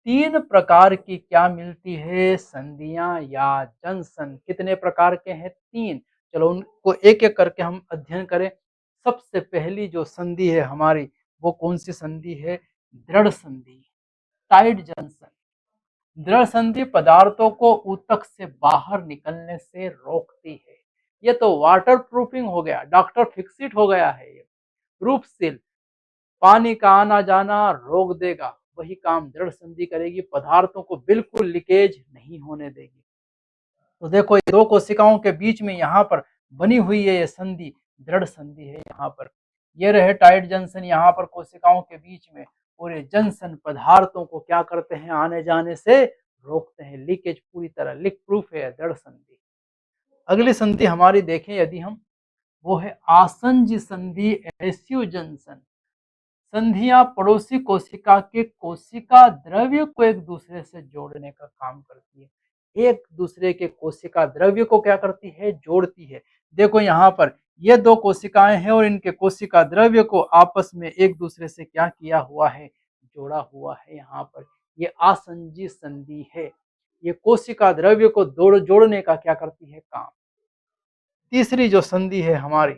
3 प्रकार की क्या मिलती है? संधियां या जंक्शन। कितने प्रकार के हैं? 3। चलो उनको एक एक करके हम अध्ययन करें। सबसे पहली जो संधि है हमारी, वो कौन सी संधि है? दृढ़ संधि, टाइट जंक्शन। दृढ़ संधि पदार्थों को ऊतक से बाहर निकलने से रोकती है। ये तो वाटर प्रूफिंग हो गया, डॉक्टर फिक्सिट हो गया है। ये प्रूफ सील, पानी का आना जाना रोक देगा, वही काम दृढ़ संधि करेगी, पदार्थों को बिल्कुल लीकेज नहीं होने देगी। तो देखो ये दो कोशिकाओं के बीच में यहाँ पर बनी हुई है ये संधि, दृढ़ संधि है। यहाँ पर ये रहे टाइट जंक्शन यहाँ पर कोशिकाओं के बीच में, और ये जंक्शन पदार्थों को क्या करते हैं? आने जाने से रोकते हैं, लीकेज पूरी तरह लीक प्रूफ है दृढ़ संधि। अगली संधि हमारी देखें यदि हम, वो है आसंजी संधि, एडेसिव जंक्शन। संधियां पड़ोसी कोशिका के कोशिका द्रव्य को एक दूसरे से जोड़ने का काम करती है। एक दूसरे के कोशिका द्रव्य को क्या करती है? जोड़ती है। देखो यहाँ पर ये दो कोशिकाएं हैं और इनके कोशिका द्रव्य को आपस में एक दूसरे से क्या किया हुआ है? जोड़ा हुआ है। यहाँ पर ये आसंजी संधि है, ये कोशिका द्रव्य को जोड़ने का क्या करती है? काम। तीसरी जो संधि है हमारी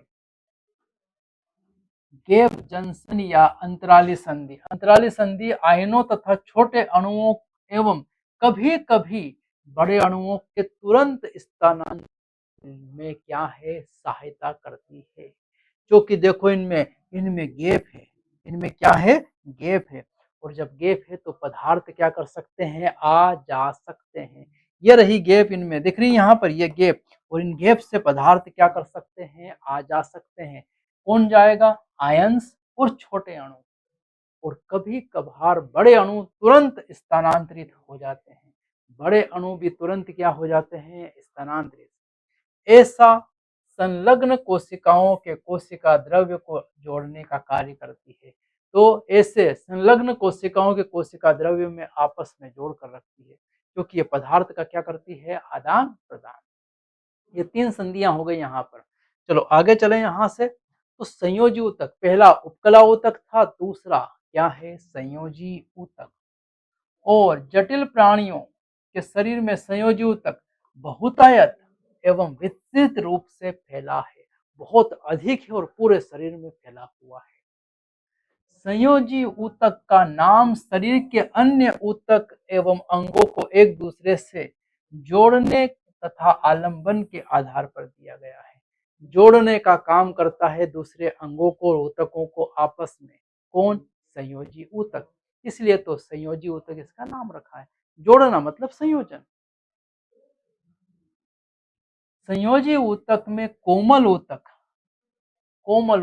गैप जंक्शन या अंतराली संधि। अंतराली संधि आयनों तथा छोटे अणुओं एवं कभी कभी बड़े अणुओं के तुरंत स्थानांतरण में क्या है, सहायता करती है। जो कि देखो इनमें इनमें गैप है, इनमें क्या है, गैप है। और जब गैप है तो पदार्थ क्या कर सकते हैं, आ जा सकते हैं। ये रही गैप, इनमें दिख रही है यहाँ पर ये गैप, और इन गैप से पदार्थ क्या कर सकते हैं, आ जा सकते हैं। कौन जाएगा, आयंस और छोटे अणु। और कभी कभार बड़े अणु तुरंत स्थानांतरित हो जाते हैं। बड़े अणु भी तुरंत क्या हो जाते हैं, स्थानांतरित। ऐसा संलग्न कोशिकाओं के कोशिका द्रव्य को जोड़ने का कार्य करती है। तो ऐसे संलग्न कोशिकाओं के कोशिका द्रव्य में आपस में जोड़ कर रखती है, क्योंकि ये पदार्थ का क्या करती है, आदान प्रदान। ये तीन संधियां हो गई यहाँ पर। चलो आगे चले यहाँ से। तो संयोजी ऊतक, पहला उपकला ऊतक था, दूसरा क्या है, संयोजी ऊतक। और जटिल प्राणियों के शरीर में संयोजी ऊतक बहुतायत एवं विस्तृत रूप से फैला है, बहुत अधिक है और पूरे शरीर में फैला हुआ है। संयोजी ऊतक का नाम शरीर के अन्य ऊतक एवं अंगों को एक दूसरे से जोड़ने तथा आलंबन के आधार पर दिया गया है। जोड़ने का काम करता है दूसरे अंगों को और ऊतकों को आपस में। कौन, संयोजी ऊतक। इसलिए तो संयोजी ऊतक इसका नाम रखा है। जोड़ना मतलब संयोजन। संयोजी ऊतक में कोमल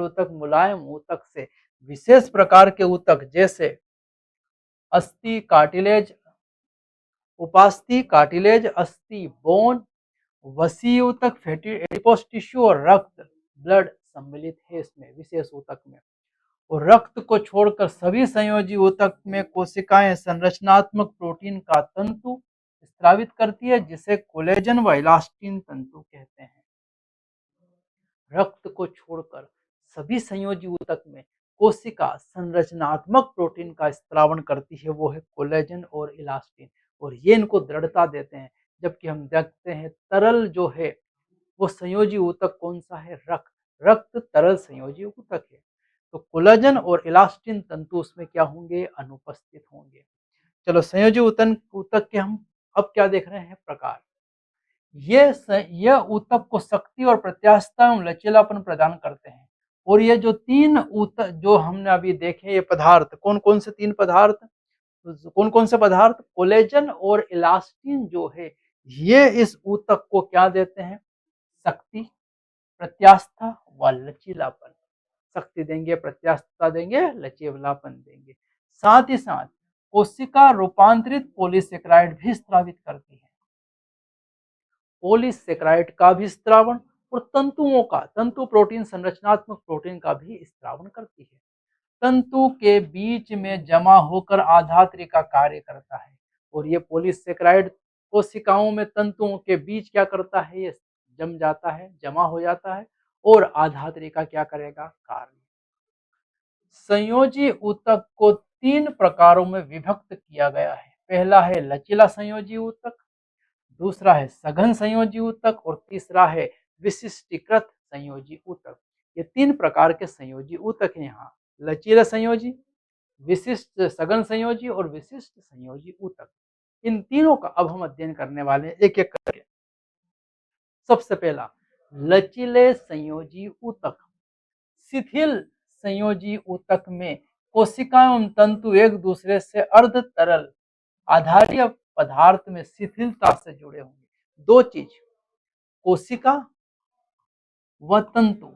ऊतक मुलायम ऊतक से विशेष प्रकार के ऊतक जैसे अस्थि कार्टिलेज, उपास्थि कार्टिलेज, अस्थि बोन, वसीय ऊतक, फैटी एडिपोस टिश्यू और रक्त ब्लड सम्मिलित है इसमें विशेष ऊतक में। और रक्त को छोड़कर सभी संयोजी ऊतक में कोशिकाएं संरचनात्मक प्रोटीन का तंतु स्रावित करती है, जिसे कोलेजन व इलास्टिन तंतु कहते हैं। रक्त को छोड़कर सभी संयोजी ऊतक में कोशिका संरचनात्मक प्रोटीन का स्त्रावण करती है, वो है कोलेजन और इलास्टिन, और ये इनको दृढ़ता देते हैं। जबकि हम देखते हैं तरल जो है वो संयोजी ऊतक कौन सा है, रक्त। रक्त तरल संयोजी ऊतक है। तो कोलेजन और इलास्टिन तंतु उसमें क्या होंगे, अनुपस्थित होंगे। चलो संयोजी ऊतक के हम अब क्या देख रहे हैं, प्रकार। ये ऊतक को शक्ति और प्रत्यास्थता एवं लचीलापन प्रदान करते हैं। और ये जो तीन ऊतक जो हमने अभी देखे, ये पदार्थ कौन कौन से तीन पदार्थ, कौन कौन से पदार्थ, कोलेजन और इलास्टिन जो है, ये इस ऊतक को क्या देते हैं, शक्ति, प्रत्यास्था व लचीलापन। शक्ति देंगे, प्रत्यास्थता देंगे, लचीलापन देंगे। साथ ही साथ कोशिका रूपांतरित पॉलीसेकेराइड भी स्रावित करती है। पॉलीसेकेराइड का भी स्त्रावण और तंतुओं का, तंतु प्रोटीन संरचनात्मक प्रोटीन का भी स्त्रावण करती है। तंतु के बीच में जमा होकर आधात्री का कार्य करता है। और ये पॉलीसेकेराइड कोशिकाओं में तंतुओं के बीच क्या करता है, ये जम जाता है, जमा हो जाता है और आधात्री का क्या करेगा, कार्य। संयोजी ऊतक को तीन प्रकारों में विभक्त किया गया है। पहला है लचीला संयोजी ऊतक, दूसरा है सघन संयोजी ऊतक और तीसरा है विशिष्टीकृत संयोजी ऊतक। ये तीन प्रकार के संयोजी ऊतक हैं यहाँ, लचीला संयोजी, विशिष्ट सघन संयोजी और विशिष्ट संयोजी ऊतक। इन तीनों का अब हम अध्ययन करने वाले हैं एक एक करके। सबसे पहला लचीले संयोजी ऊतक। शिथिल संयोजी ऊतक में कोशिका एवं तंतु एक दूसरे से अर्ध तरल आधारीय पदार्थ में शिथिलता से जुड़े होंगे। दो चीज, कोशिका व तंतु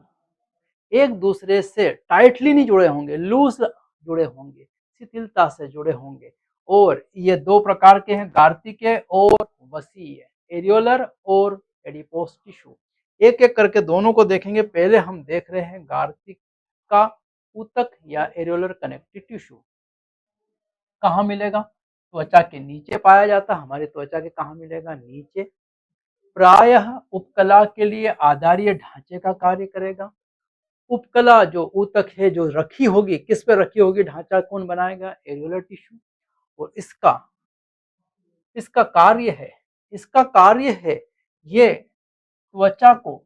एक दूसरे से टाइटली नहीं जुड़े होंगे, लूज जुड़े होंगे, शिथिलता से जुड़े होंगे। और ये दो प्रकार के हैं, गार्तिके और वसीय, एरियोलर और एडिपोस टिश्यू। एक एक करके दोनों को देखेंगे। पहले हम देख रहे हैं गार्तिक का ऊतक या एरियोलर कनेक्टिव टिश्यू। कहाँ मिलेगा, त्वचा के नीचे पाया जाता है। हमारी त्वचा के कहाँ मिलेगा, नीचे। प्रायः उपकला के लिए आधारीय ढांचे का कार्य करेगा। उपकला जो ऊतक है जो रखी होगी, किस पे रखी होगी, ढांचा कौन बनाएगा, एरियोलर टिश्यू। और इसका इसका कार्य है, इसका कार्य है ये त्वचा को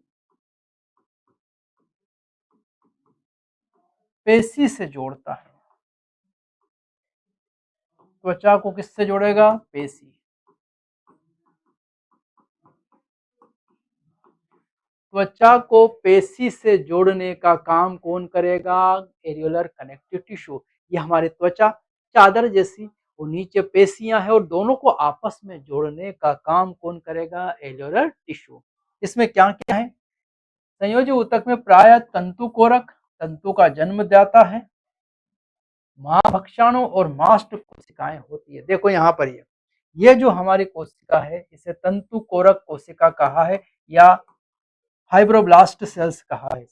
पेशी से जोड़ता है। त्वचा को किससे जोड़ेगा? पेशी। त्वचा को पेशी से जोड़ने का काम कौन करेगा? Areolar connective tissue. ये हमारी त्वचा चादर जैसी, वो नीचे पेशियां हैं और दोनों को आपस में जोड़ने का काम कौन करेगा? Areolar tissue. इसमें क्या क्या है? संयोजी ऊतक में प्राय तंतु कोरक तंतु का जन्मदाता है, महाभक्षाणु और मास्ट कोशिकाएं होती है। देखो यहाँ पर ये जो हमारी कोशिका है इसे तंतु कोरक कोशिका कहा है या फाइब्रोब्लास्ट सेल्स कहा है।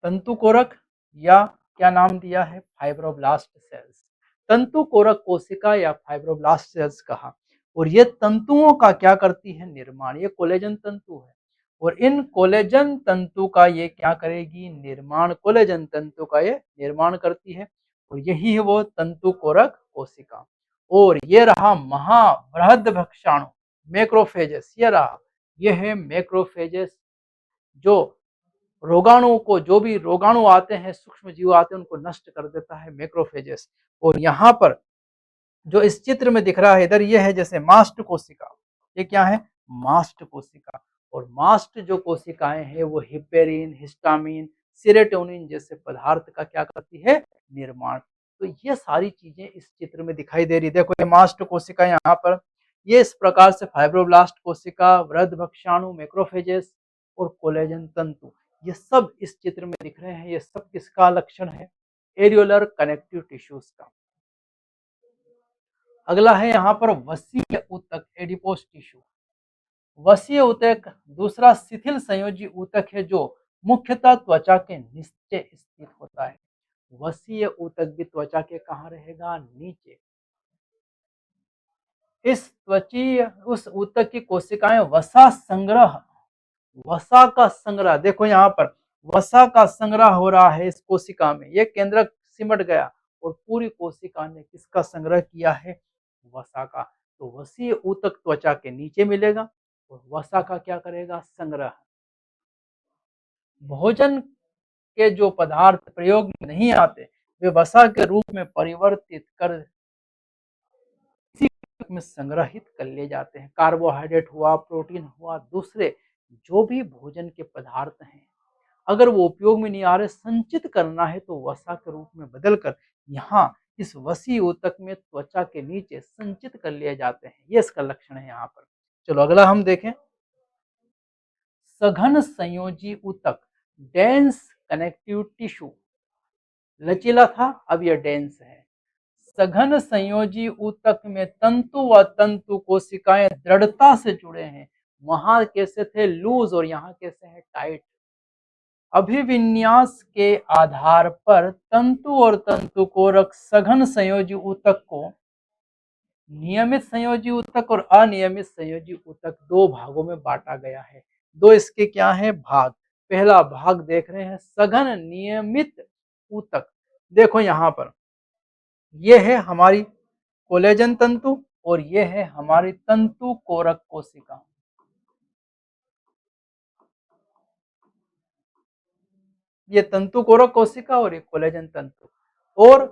तंतु कोरक या क्या नाम दिया है? Fibroblast sales. तंतु कोरक कोशिका या फाइब्रोब्लास्ट सेल्स कहा। और ये तंतुओं का क्या करती है? निर्माण। ये कोलेजन तंतु है और इन कोलेजन तंतु का ये क्या करेगी? निर्माण। कोलेजन तंतु का ये निर्माण करती है और यही है वो तंतु कोरक कोशिका। और ये रहा महाबृहद भक्षाणु मैक्रोफेजेस। ये रहा, ये है मैक्रोफेजेस जो रोगाणुओं को, जो भी रोगाणु आते हैं, सूक्ष्म जीव आते हैं, उनको नष्ट कर देता है मैक्रोफेजेस। और यहाँ पर जो इस चित्र में दिख रहा है इधर, ये है जैसे मास्ट कोशिका। ये क्या है? मास्ट कोशिका। और मास्ट जो कोशिकाएं हैं वो हिपेरिन, हिस्टामिन, सेरोटोनिन जैसे पदार्थ का क्या करती है? निर्माण। तो ये सारी चीजें इस चित्र में दिखाई दे रही। देखो ये मास्ट कोशिका यहाँ पर, ये इस प्रकार से फाइब्रोब्लास्ट कोशिका, वृद्ध भक्षाणु, मैक्रोफेजेस और कोलेजन तंतु, ये सब इस चित्र में दिख रहे हैं। ये सब किसका लक्षण है? एरियोलर कनेक्टिव टिश्यूज का। अगला है यहाँ पर वसीय ऊतक, एडिपोस टिश्यू। वसीय ऊतक दूसरा शिथिल संयोजी ऊतक है जो मुख्यतः त्वचा के नीचे स्थित होता है। वसीय ऊतक भी त्वचा के कहाँ रहेगा? नीचे। इस त्वचीय उस ऊतक की कोशिकाएं वसा संग्रह, वसा का संग्रह, देखो यहाँ पर वसा का संग्रह हो रहा है इस कोशिका में। ये केंद्रक सिमट गया और पूरी कोशिका ने किसका संग्रह किया है? वसा का। तो वसीय ऊतक त्वचा के नीचे मिलेगा और वसा का क्या करेगा? संग्रह। भोजन के जो पदार्थ प्रयोग में नहीं आते वे वसा के रूप में परिवर्तित कर इसी में संग्रहित कर लिए जाते हैं। कार्बोहाइड्रेट हुआ, प्रोटीन हुआ, दूसरे जो भी भोजन के पदार्थ हैं, अगर वो उपयोग में नहीं आ रहे, संचित करना है तो वसा के रूप में बदलकर यहाँ इस वसीय ऊतक में त्वचा के नीचे संचित कर लिए जाते हैं। ये इसका लक्षण है यहाँ पर। चलो अगला हम देखें, सघन संयोजी ऊतक, डेंस कनेक्टिव टिश्यू। लचीला था, अब यह डेंस है। सघन संयोजी ऊतक में तंतु व तंतु कोशिकाएं दृढ़ता से जुड़े हैं। वहां कैसे थे? लूज, और यहाँ कैसे है? टाइट। अभिविन्यास के आधार पर तंतु और तंतु कोरक सघन संयोजी ऊतक को नियमित संयोजी ऊतक और अनियमित संयोजी ऊतक दो भागों में बांटा गया है। दो इसके क्या है? भाग। पहला भाग देख रहे हैं सघन नियमित ऊतक। देखो यहाँ पर ये है हमारी कोलेजन तंतु और ये है हमारी तंतु कोरक कोशिका। ये तंतु कोरक कोशिका और ये कोलेजन तंतु। और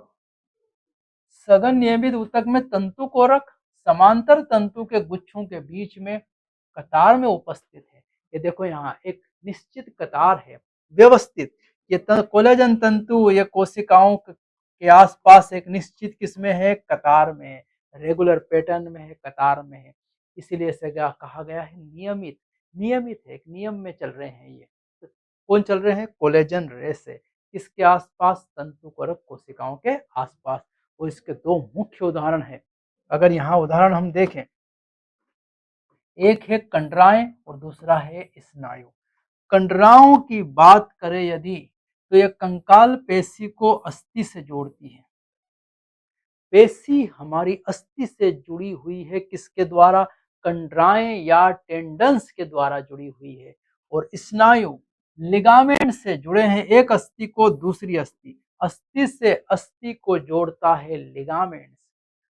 सघन नियमित ऊतक में तंतु कोरक समांतर तंतु के गुच्छों के बीच में कतार में उपस्थित है। ये देखो यहाँ एक निश्चित कतार है, व्यवस्थित। ये कोलेजन तंतु ये कोशिकाओं के आसपास एक निश्चित किस्में है, कतार में, रेगुलर पैटर्न में है, कतार में है। इसीलिए इसे कहा गया है नियमित। नियमित है, एक नियम में चल रहे हैं ये। तो कौन चल रहे हैं? कोलेजन रे से। इसके आसपास तंतु कोरक कोशिकाओं के आसपास। और इसके दो मुख्य उदाहरण हैं। अगर यहाँ उदाहरण हम देखें, एक है कंडराएं और दूसरा है स्नायु। कंडराओं की बात करें यदि, तो यह कंकाल पेशी को अस्थि से जोड़ती है। पेशी हमारी अस्थि से जुड़ी हुई है, किसके द्वारा? कंडराएं या टेंडन्स के द्वारा जुड़ी हुई है। और स्नायु लिगामेंट से जुड़े हैं, एक अस्थि को दूसरी अस्थि, अस्थि से अस्थि को जोड़ता है लिगामेंट्स।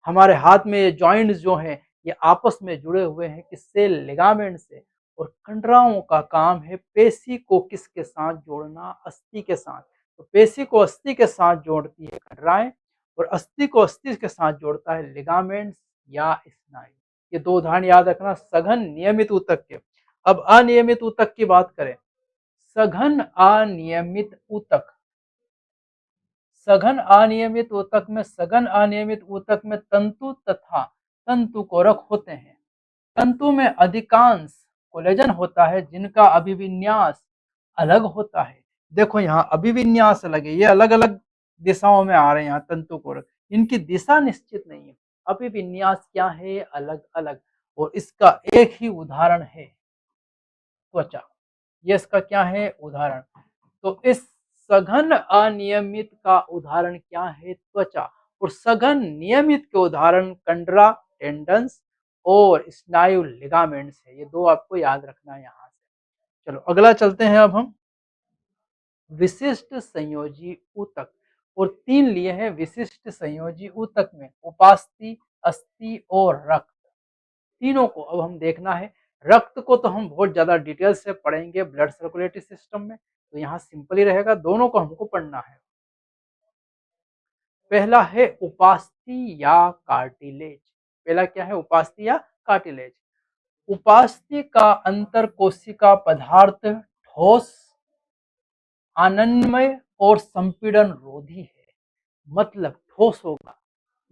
हमारे हाथ में ये जॉइंट्स जो हैं ये आपस में जुड़े हुए हैं, किससे? लिगामेंट से। और कंडराओं का काम है पेशी को किसके साथ जोड़ना, अस्थि के साथ। तो पेशी को अस्थि के साथ जोड़ती है कंडराएं और अस्थि को अस्थि के साथ जोड़ता है लिगामेंट्स या स्नायु। ये दो उदाहरण याद रखना सघन नियमित ऊतक के। अब अनियमित ऊतक की बात करें। सघन अनियमित ऊतक, सघन अनियमित ऊतक में तंतु तथा तंतु कोरक होते हैं। तंतु में अधिकांश कोलेजन होता है जिनका अभिविन्यास अलग होता है। देखो यहाँ अभिविन्यास अलग है, ये अलग अलग दिशाओं में आ रहे हैं। यहाँ तंतु कोरक, इनकी दिशा निश्चित नहीं है, अभिविन्यास क्या है, अलग अलग। और इसका एक ही उदाहरण है त्वचा। ये इसका क्या है, उदाहरण। तो इस सघन अनियमित का उदाहरण क्या है, त्वचा। और सघन नियमित के उदाहरण कंडरा टेंडन्स और स्नायु लिगामेंट्स है। ये दो आपको याद रखना है यहाँ से। चलो अगला चलते हैं अब हम विशिष्ट संयोजी ऊतक। और तीन लिए हैं विशिष्ट संयोजी ऊतक में, उपास्थि, अस्थि और रक्त। तीनों को अब हम देखना है। रक्त को तो हम बहुत ज्यादा डिटेल से पढ़ेंगे ब्लड सर्कुलेटरी सिस्टम में, तो यहाँ सिंपल ही रहेगा, दोनों को हमको पढ़ना है। पहला है उपास्थि या कार्टिलेज। पहला क्या है, उपास्थि या कार्टिलेज। उपास्थि का अंतर कोशिका पदार्थ ठोस, आनंदमय और संपीड़न रोधी है। मतलब ठोस होगा,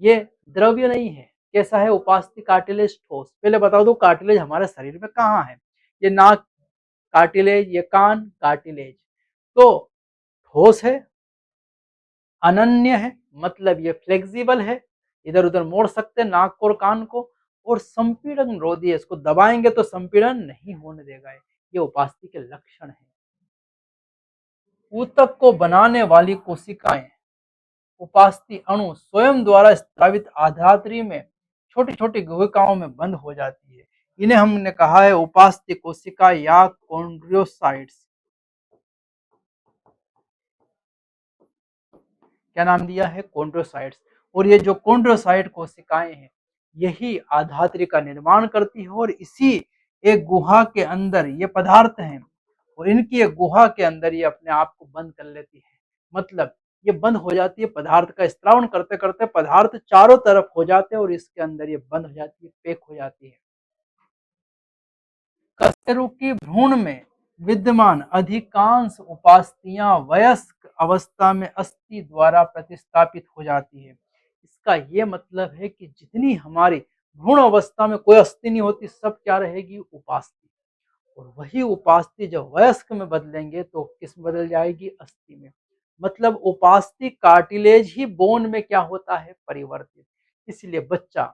ये द्रव्य नहीं है। कैसा है उपास्थि कार्टिलेज, ठोस। पहले बता दो कार्टिलेज हमारे शरीर में कहाँ है। ये नाक कार्टिलेज, ये कान कार्टिलेज। तो ठोस है, अनन्य है, मतलब ये फ्लेक्सिबल है, इधर उधर मोड़ सकते हैं नाक को और कान को। और संपीड़न रोधी है, इसको दबाएंगे तो संपीड़न नहीं होने देगा। ये उपास्थि के लक्षण है। ऊतक को बनाने वाली कोशिकाएं, उपास्थि अणु स्वयं द्वारा स्त्रावित आधात्री में छोटी छोटी गुहिकाओं में बंद हो जाती है। इन्हें हमने कहा है उपास्थि कोशिका या कॉन्ड्रियोसाइट्स। क्या नाम दिया है, कॉन्ड्रोसाइट्स। और ये जो कॉन्ड्रोसाइट कोशिकाएं हैं यही आधात्री का निर्माण करती है। और इसी एक गुहा के अंदर ये पदार्थ हैं और इनकी एक गुहा के अंदर ये अपने आप को बंद कर लेती है। मतलब ये बंद हो जाती है, पदार्थ का स्त्रावण करते करते पदार्थ चारों तरफ हो जाते हैं और इसके अंदर ये बंद हो जाती है, पैक हो जाती है। कशेरुकी भ्रूण में विद्यमान अधिकांश उपास्थियां वयस्क अवस्था में अस्थि द्वारा प्रतिस्थापित हो जाती है। इसका ये मतलब है कि जितनी हमारी भ्रूण अवस्था में कोई अस्थि नहीं होती, सब क्या रहेगी, उपास्थि। और वही उपास्थि जब वयस्क में बदलेंगे तो किस में बदल जाएगी, अस्थि में। मतलब उपास्थि कार्टिलेज ही बोन में क्या होता है, परिवर्तित। इसलिए बच्चा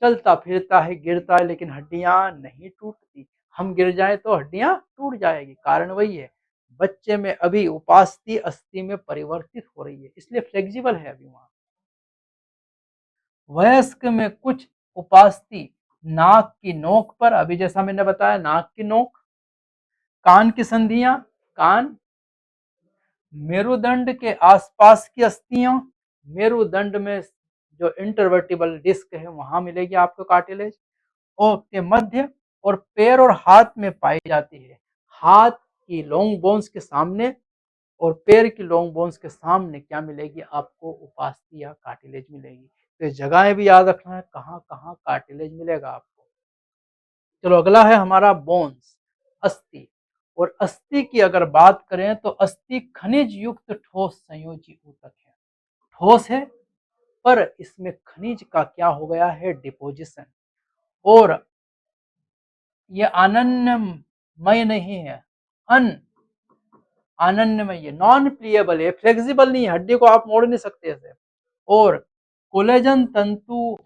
चलता फिरता है, गिरता है, लेकिन हड्डियां नहीं टूटती। हम गिर जाए तो हड्डियां टूट जाएगी, कारण वही है, बच्चे में अभी उपास्थि अस्थि में परिवर्तित हो रही है, इसलिए फ्लेक्सिबल है अभी वहां। वयस्क में कुछ उपास्थि नाक की नोक पर, अभी जैसा मैंने बताया नाक की नोक, कान की संधियां, कान, मेरुदंड के आसपास की अस्थियां, मेरुदंड में जो इंटरवर्टिबल डिस्क है वहां मिलेगी आपको कार्टिलेज, और के मध्य और पैर और हाथ में पाई जाती है। हाथ की लॉन्ग बोन्स के सामने और पैर की लॉन्ग बोन्स के सामने क्या मिलेगी आपको, उपास्थि या कार्टिलेज मिलेगी। तो ये जगहें भी याद रखना है कहाँ कहाँ कार्टिलेज मिलेगा आपको। चलो अगला है हमारा बोन्स, अस्थि। और अस्थि की अगर बात करें तो अस्थि खनिज युक्त ठोस संयोजी ऊतक है। ठोस है पर इसमें खनिज का क्या हो गया है, डिपोजिशन। और ये आनन्यमय नहीं है, अन आनन्यमय है, नॉन प्लिएबल है, फ्लेक्सिबल नहीं है, हड्डी को आप मोड़ नहीं सकते ऐसे। और कोलेजन तंतु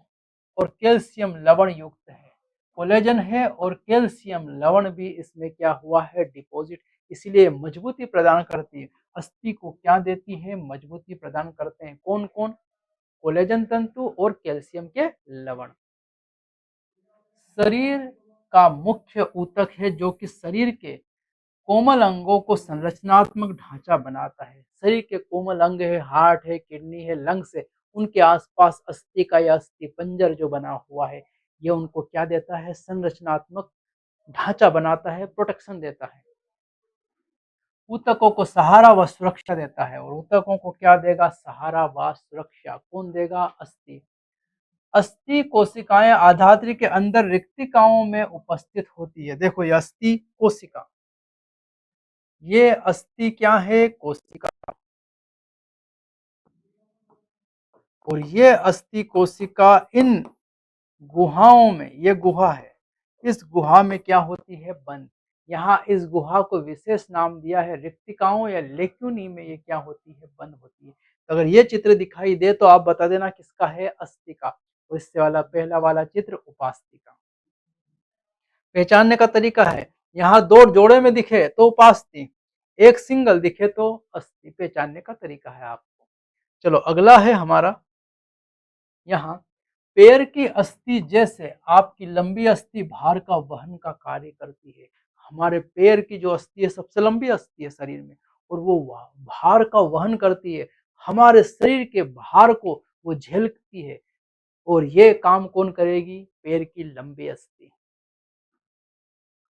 और कैल्शियम लवण युक्त है। कोलेजन है और कैल्शियम लवण भी इसमें क्या हुआ है, डिपॉजिट, इसीलिए मजबूती प्रदान करती है। अस्थि को क्या देती है, मजबूती प्रदान करते हैं कौन कौन, कोलेजन तंतु और कैल्शियम के लवण। शरीर का मुख्य ऊतक है जो कि शरीर के कोमल अंगों को संरचनात्मक ढांचा बनाता है। शरीर के कोमल अंग है, हार्ट है, किडनी है, लंग्स है, उनके आसपास अस्थि का या अस्थि पंजर जो बना हुआ है, ये उनको क्या देता है, संरचनात्मक ढांचा बनाता है, प्रोटेक्शन देता है। ऊतकों को सहारा व सुरक्षा देता है। और ऊतकों को क्या देगा? सहारा व सुरक्षा। कौन देगा? अस्थि। अस्थि कोशिकाएं आधात्री के अंदर रिक्तिकाओं में उपस्थित होती है। देखो ये अस्थि कोशिका, ये अस्थि क्या है? कोशिका। और ये अस्थि कोशिका इन गुहाओं में, ये गुहा है, इस गुहा में क्या होती है? बंद। यहाँ इस गुहा को विशेष नाम दिया है रिक्तिकाओं या लेक्यूनी में ये क्या होती है? बंद होती है। तो अगर ये चित्र दिखाई दे तो आप बता देना किसका है? अस्थि का। और इससे वाला पहला वाला चित्र उपास्थि का। पहचानने का तरीका है, यहाँ दो जोड़े में दिखे तो उपास्थि, एक सिंगल दिखे तो अस्थि। पहचानने का तरीका है आपको। चलो अगला है हमारा, यहाँ पैर की अस्थि जैसे आपकी लंबी अस्थि भार का वहन का कार्य करती है। हमारे पैर की जो अस्थि है सबसे लंबी अस्थि है शरीर में, और वो भार का वहन करती है, हमारे शरीर के भार को वो झेलती है। और ये काम कौन करेगी? पैर की लंबी अस्थि।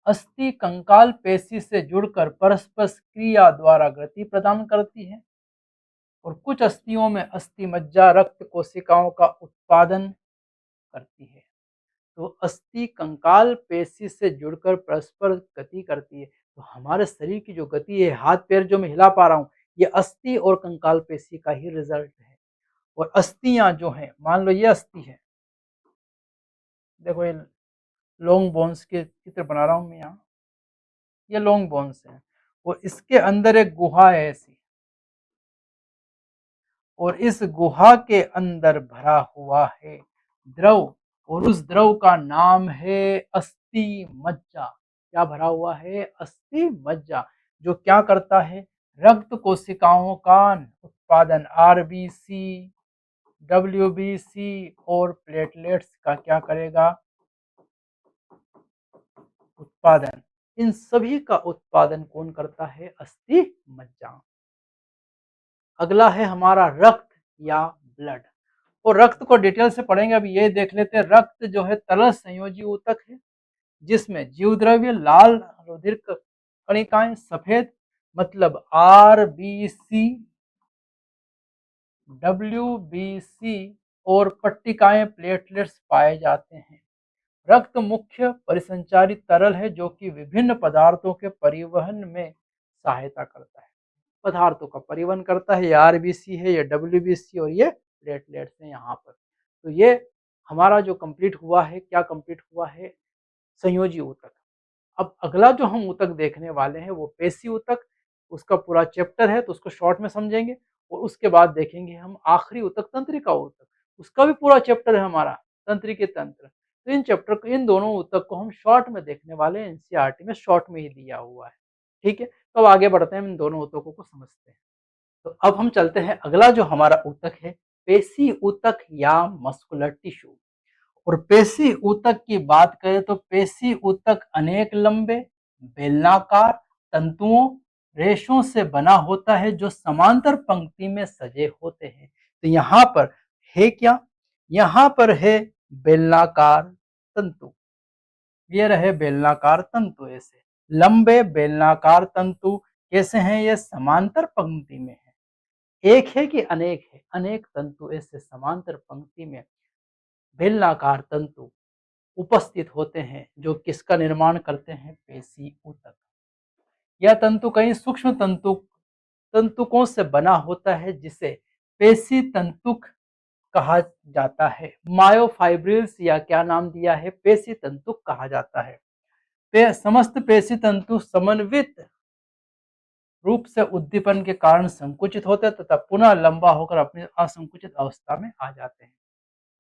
अस्थि कंकाल पेशी से जुड़कर परस्पर क्रिया द्वारा गति प्रदान करती है। और कुछ अस्थियों में अस्थि मज्जा रक्त कोशिकाओं का उत्पादन करती है। तो अस्थि कंकाल पेशी से जुड़कर परस्पर गति करती है। तो हमारे शरीर की जो गति है, हाथ पैर जो मैं हिला पा रहा हूँ, ये अस्थि और कंकाल पेशी का ही रिजल्ट है। और अस्थियां जो हैं, मान लो ये अस्थि है, देखो ये लॉन्ग बोन्स के चित्र बना रहा हूँ मैं यहाँ, ये लॉन्ग बोन्स है और इसके अंदर एक गुहा है ऐसी, और इस गुहा के अंदर भरा हुआ है द्रव, और उस द्रव का नाम है अस्थि मज्जा। क्या भरा हुआ है? अस्थि मज्जा। जो क्या करता है? रक्त कोशिकाओं का उत्पादन, आरबीसी, डब्ल्यूबीसी और प्लेटलेट्स का क्या करेगा? उत्पादन। इन सभी का उत्पादन कौन करता है? अस्थि मज्जा। अगला है हमारा रक्त या ब्लड। और रक्त को डिटेल से पढ़ेंगे। अभी ये देख लेते हैं, रक्त जो है तरल संयोजी ऊतक है, जिसमें जीवद्रव्य लाल रुधिर कणिकाएं, सफेद मतलब आरबीसी, डब्ल्यूबीसी और पट्टिकाएं, प्लेटलेट्स पाए जाते हैं। रक्त मुख्य परिसंचारी तरल है जो कि विभिन्न पदार्थों के परिवहन में सहायता करता है। पदार्थों का परिवहन करता है, ये आरबीसी है, ये डब्ल्यूबीसी और ये प्लेटलेट्स हैं यहाँ पर। तो ये हमारा जो कंप्लीट हुआ है, क्या कंप्लीट हुआ है? संयोजी ऊतक। अब अगला जो हम ऊतक देखने वाले हैं वो पेशी ऊतक, उसका पूरा चैप्टर है तो उसको शॉर्ट में समझेंगे। और उसके बाद देखेंगे हम आखिरी ऊतक तंत्रिका ऊतक, उसका भी पूरा चैप्टर है हमारा, तंत्रिकी तंत्र। तो इन चैप्टर को, इन दोनों ऊतक को हम शॉर्ट में देखने वाले हैं, एनसीईआरटी में शॉर्ट में ही दिया हुआ है। ठीक है, तो अब आगे बढ़ते हैं, इन दोनों ऊतकों को समझते हैं। तो अब हम चलते हैं, अगला जो हमारा ऊतक है पेशी ऊतक या मस्कुलर टिश्यू। और पेशी ऊतक की बात करें तो पेशी ऊतक अनेक लंबे बेलनाकार तंतुओं, रेशों से बना होता है जो समांतर पंक्ति में सजे होते हैं। तो यहाँ पर है क्या? यहाँ पर है बेलनाकार तंतु, ये रहे बेलनाकार तंतु। ऐसे लंबे बेलनाकार तंतु कैसे हैं? ये समांतर पंक्ति में है। एक है कि अनेक है? अनेक तंतु ऐसे समांतर पंक्ति में बेलनाकार तंतु उपस्थित होते हैं जो किसका निर्माण करते हैं? पेशी ऊतक। यह तंतु कई सूक्ष्म तंतुकों से बना होता है जिसे पेशी तंतुक कहा जाता है। मायोफाइब्रिल्स या क्या नाम दिया है? पेशी तंतुक कहा जाता है। समस्त पेशी तंतु समन्वित रूप से उद्दीपन के कारण संकुचित होते हैं तथा पुनः लंबा होकर अपनी असंकुचित अवस्था में आ जाते हैं।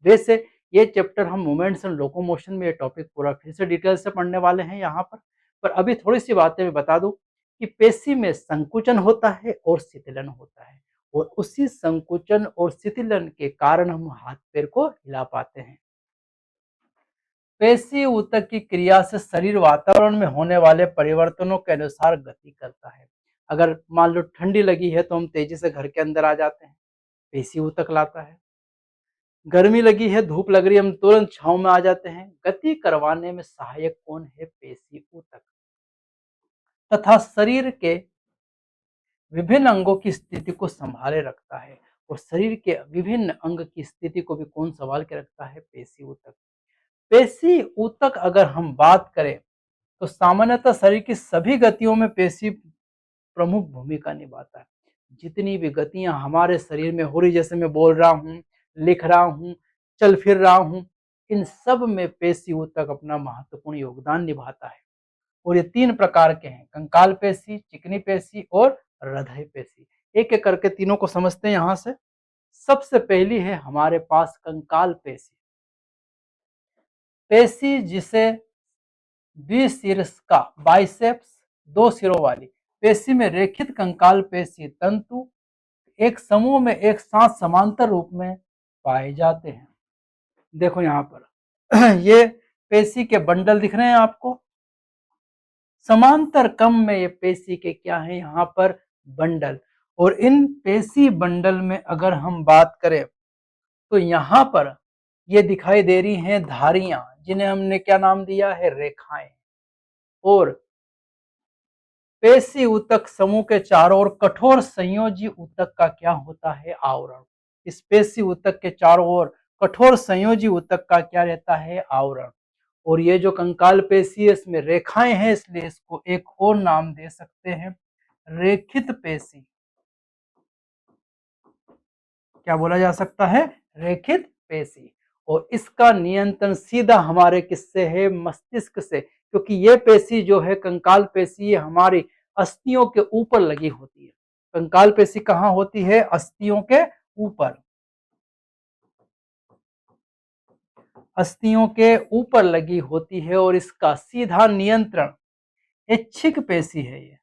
वैसे ये चैप्टर हम मूवमेंट्स एंड लोकोमोशन में ये टॉपिक पूरा फिर से डिटेल से पढ़ने वाले हैं यहाँ पर अभी थोड़ी सी बातें मैं बता दूं कि पेशी में संकुचन होता है और शिथिलन होता है, और उसी संकुचन और शिथिलन के कारण हम हाथ पैर को हिला पाते हैं। पेशी ऊतक की क्रिया से शरीर वातावरण में होने वाले परिवर्तनों के अनुसार गति करता है। अगर मान लो ठंडी लगी है तो हम तेजी से घर के अंदर आ जाते हैं, पेशी ऊतक लाता है। गर्मी लगी है, धूप लग रही है, हम तुरंत छांव में आ जाते हैं। गति करवाने में सहायक कौन है? पेशी ऊतक। तथा शरीर के विभिन्न अंगों की स्थिति को संभाले रखता है। और शरीर के विभिन्न अंग की स्थिति को भी कौन संभाल के रखता है? पेशी ऊतक। पेशी ऊतक अगर हम बात करें तो सामान्यतः शरीर की सभी गतियों में पेशी प्रमुख भूमिका निभाता है। जितनी भी गतियां हमारे शरीर में हो रही, जैसे मैं बोल रहा हूँ, लिख रहा हूँ, चल फिर रहा हूँ, इन सब में पेशी ऊतक अपना महत्वपूर्ण योगदान निभाता है। और ये 3 प्रकार के हैं, कंकाल पेशी, चिकनी पेशी और हृदय पेशी। एक एक करके तीनों को समझते हैं यहाँ से। सबसे पहली है हमारे पास कंकाल पेशी। पेशी जिसे द्विशीर्षका बाइसेप्स, 2 सिरों वाली पेशी में रेखित कंकाल पेशी तंतु एक समूह में एक साथ समांतर रूप में पाए जाते हैं। देखो यहाँ पर ये पेशी के बंडल दिख रहे हैं आपको। समांतर क्रम में ये पेशी के क्या है? यहाँ पर बंडल। और इन पेशी बंडल में अगर हम बात करें तो यहाँ पर ये दिखाई दे रही हैं धारियां, जिन्हें हमने क्या नाम दिया है? रेखाएं। और पेशी ऊतक समूह के चारों ओर कठोर संयोजी ऊतक का क्या होता है? आवरण। इस पेशी ऊतक के चारों ओर कठोर संयोजी ऊतक का क्या रहता है? आवरण। और ये जो कंकाल पेशी है इसमें रेखाएं हैं, इसलिए इसको एक और नाम दे सकते हैं, रेखित पेशी। क्या बोला जा सकता है? रेखित पेशी। और इसका नियंत्रण सीधा हमारे किससे है? मस्तिष्क से। क्योंकि ये पेशी जो है कंकाल पेशी, ये हमारी अस्थियों के ऊपर लगी होती है। कंकाल पेशी कहाँ होती है? अस्थियों के ऊपर। अस्थियों के ऊपर लगी होती है और इसका सीधा नियंत्रण ऐच्छिक पेशी है। ये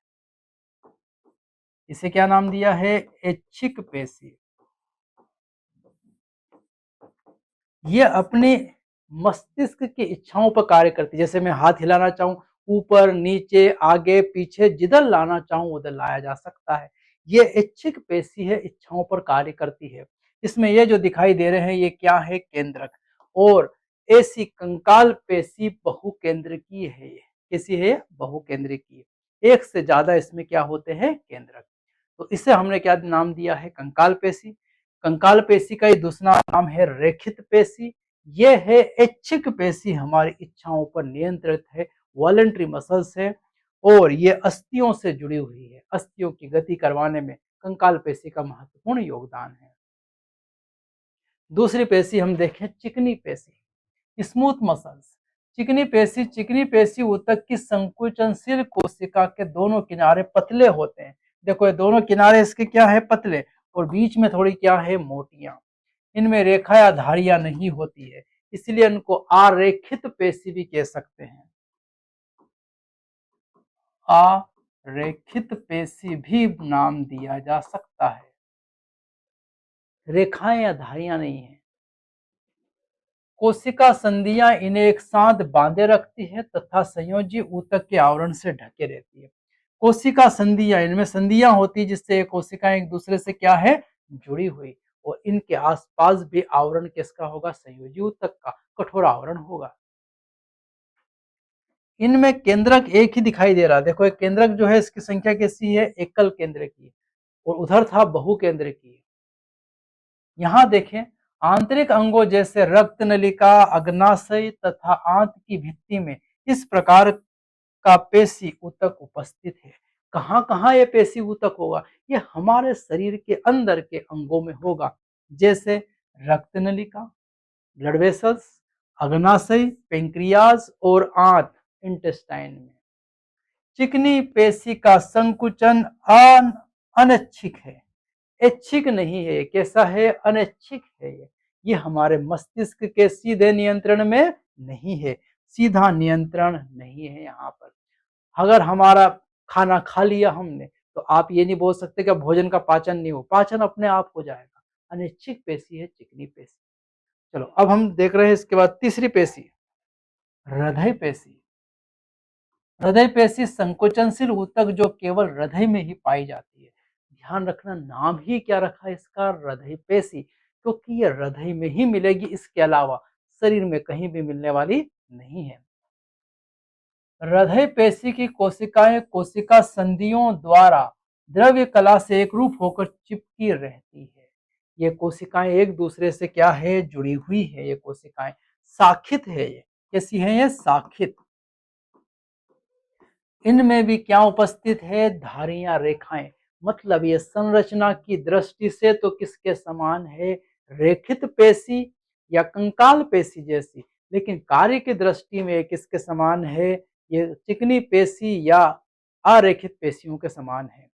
इसे क्या नाम दिया है? ऐच्छिक पेशी। ये अपने मस्तिष्क की इच्छाओं पर कार्य करती है। जैसे मैं हाथ हिलाना चाहूं, ऊपर नीचे आगे पीछे जिधर लाना चाहूं उधर लाया जा सकता है। ये ऐच्छिक पेशी है, इच्छाओं पर कार्य करती है। इसमें ये जो दिखाई दे रहे हैं ये क्या है? केंद्रक। और ऐसी कंकाल पेशी बहुकेंद्रकीय है। कैसी है? बहुकेंद्रकीय। एक से ज्यादा इसमें क्या होते हैं? केंद्रक। तो इसे हमने क्या नाम दिया है? कंकाल पेशी। कंकाल पेशी का ये दूसरा नाम है रेखित पेशी। ये है ऐच्छिक पेशी, हमारी इच्छाओं पर नियंत्रित है, वॉलंटरी मसल्स है। और ये अस्थियों से जुड़ी हुई है। अस्थियों की गति करवाने में कंकाल पेशी का महत्वपूर्ण योगदान है। दूसरी पेशी हम देखें, चिकनी पेशी, स्मूथ मसल्स। चिकनी पेशी ऊतक की संकुचनशील कोशिका के दोनों किनारे पतले होते हैं। देखो ये दोनों किनारे इसके क्या है? पतले। और बीच में थोड़ी क्या है? मोटियां। इनमें रेखा या धारियां नहीं होती है, इसलिए इनको आरेखित पेशी भी कह सकते हैं। आरेखित पेशी भी नाम दिया जा सकता है। रेखाएं या धारियां नहीं है। कोशिका संधियां इन्हें एक साथ बांधे रखती है तथा संयोजी ऊतक के आवरण से ढके रहती है। कोशिका संधियां, इनमें संधियां होती है जिससे कोशिकाएं एक दूसरे से क्या है? जुड़ी हुई। और इनके आसपास भी आवरण किसका होगा? संयोजी ऊतक का कठोर आवरण होगा। इनमें केंद्रक एक ही दिखाई दे रहा है। देखो एक केंद्रक जो है इसकी संख्या कैसी है? एकल केंद्र की। और उधर था बहु केंद्र की। यहाँ देखें, आंतरिक अंगों जैसे रक्त नलिका, अग्नाशय तथा आंत की भित्ति में इस प्रकार का पेशी ऊतक उपस्थित है। कहाँ कहाँ ये पेशी ऊतक होगा? ये हमारे शरीर के अंदर के अंगों में होगा, जैसे रक्त नलिका, ब्लड वेसल्स, अग्नाशय, पेंक्रियाज और आंत, इंटेस्टाइन में। चिकनी पेशी का संकुचन अनैच्छिक है, ऐच्छिक नहीं है। कैसा है? अनैच्छिक है। ये हमारे मस्तिष्क के सीधे नियंत्रण में नहीं है, सीधा नियंत्रण नहीं है यहाँ पर। अगर हमारा खाना खा लिया हमने तो आप ये नहीं बोल सकते कि भोजन का पाचन नहीं हो, पाचन अपने आप हो जाएगा। अनैच्छिक पेशी है चिकनी पेशी। चलो अब हम देख रहे हैं इसके बाद तीसरी पेशी, हृदय पेशी। हृदय पेशी संकोचनशील ऊतक जो केवल हृदय में ही पाई जाती है। ध्यान रखना, नाम ही क्या रखा है इसका? हृदय पेशी। क्योंकि ये हृदय में ही मिलेगी, इसके अलावा शरीर में कहीं भी मिलने वाली नहीं है। हृदय पेशी की कोशिकाएं कोशिका संधियों द्वारा द्रव्य कला से एक रूप होकर चिपकी रहती है। ये कोशिकाएं एक दूसरे से क्या है, जुड़ी हुई है। ये कोशिकाएं साखित है। ये कैसी है, ये साखित। इनमें भी क्या उपस्थित है, धारियां, रेखाएं। मतलब ये संरचना की दृष्टि से तो किसके समान है, रेखित पेशी या कंकाल पेशी जैसी, लेकिन कार्य की दृष्टि में किसके समान है, ये चिकनी पेशी या अरेखित पेशियों के समान है।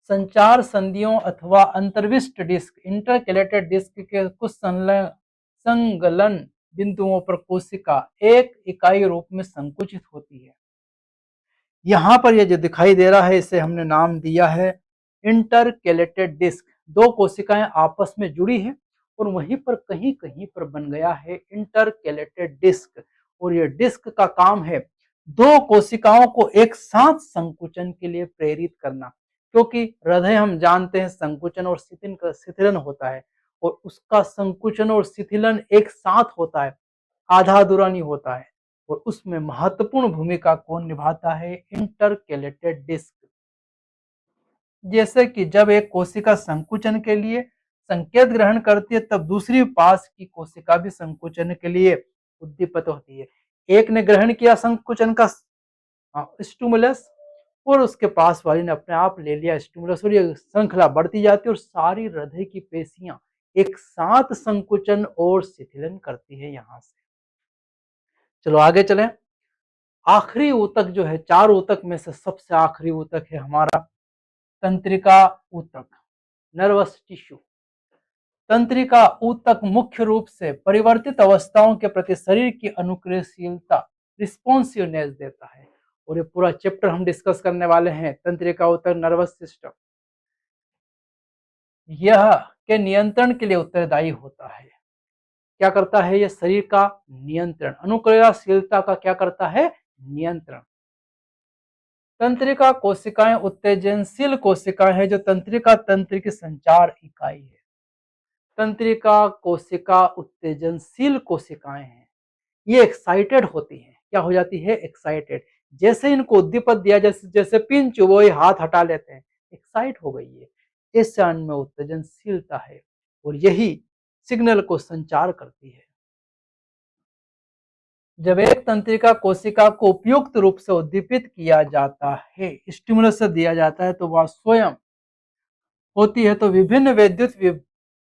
संचार संधियों अथवा अंतर्विष्ट डिस्क, इंटरकेलेटेड डिस्क के कुछ संलग्न बिंदुओं पर कोशिका एक इकाई रूप में संकुचित होती है। यहाँ पर ये जो दिखाई दे रहा है इसे हमने नाम दिया है इंटरकेलेटेड डिस्क। दो कोशिकाएं आपस में जुड़ी है और वहीं पर कहीं कहीं पर बन गया है इंटरकेलेटेड डिस्क। और ये डिस्क का काम है दो कोशिकाओं को एक साथ संकुचन के लिए प्रेरित करना, क्योंकि हृदय हम जानते हैं संकुचन और शिथिलन होता है, और उसका संकुचन और शिथिलन एक साथ होता है, आधा अधूरा नहीं होता है। और उसमें महत्वपूर्ण भूमिका कौन निभाता है, इंटरकेलेटेड डिस्क। जैसे कि जब एक कोशिका संकुचन के लिए संकेत ग्रहण करती है, तब दूसरी पास की कोशिका भी संकुचन के लिए उद्दीपित होती है। एक ने ग्रहण किया संकुचन का स्टिमुलस, और उसके पास वाली ने अपने आप ले लिया स्टिमुलस, और ये श्रृंखला बढ़ती जाती है और सारी हृदय की पेशियां एक साथ संकुचन और शिथिलन करती है। यहां से चलो आगे चलें। आखिरी ऊतक जो है, चार ऊतक में से सबसे आखिरी ऊतक है हमारा तंत्रिका ऊतक, नर्वस टिश्यू। तंत्रिका ऊतक मुख्य रूप से परिवर्तित अवस्थाओं के प्रति शरीर की अनुक्रियाशीलता, रिस्पॉन्सिवनेस देता है। और ये पूरा चैप्टर हम डिस्कस करने वाले हैं तंत्रिका ऊतक, नर्वस सिस्टम। यह के नियंत्रण के लिए उत्तरदायी होता है। क्या करता है, यह शरीर का नियंत्रण, अनुक्रियाशीलता का क्या करता है, नियंत्रण। तंत्रिका कोशिकाएं उत्तेजनशील कोशिकाएं हैं जो तंत्रिका तंत्र की संचार इकाई है। तंत्रिका कोशिका उत्तेजनशील कोशिकाएं हैं, ये एक्साइटेड होती हैं। क्या हो जाती है, एक्साइटेड। जैसे इनको उद्दीपक दिया, जैसे जैसे पिन चुभो, हाथ हटा लेते हैं, एक्साइट हो गई है। इस चरण में उत्तेजनशीलता है और यही सिग्नल को संचार करती है। जब एक तंत्रिका कोशिका को उपयुक्त रूप से उद्दीपित किया जाता है, स्टिमुलस दिया जाता है, तो वह स्वयं होती है, तो विभिन्न विद्युत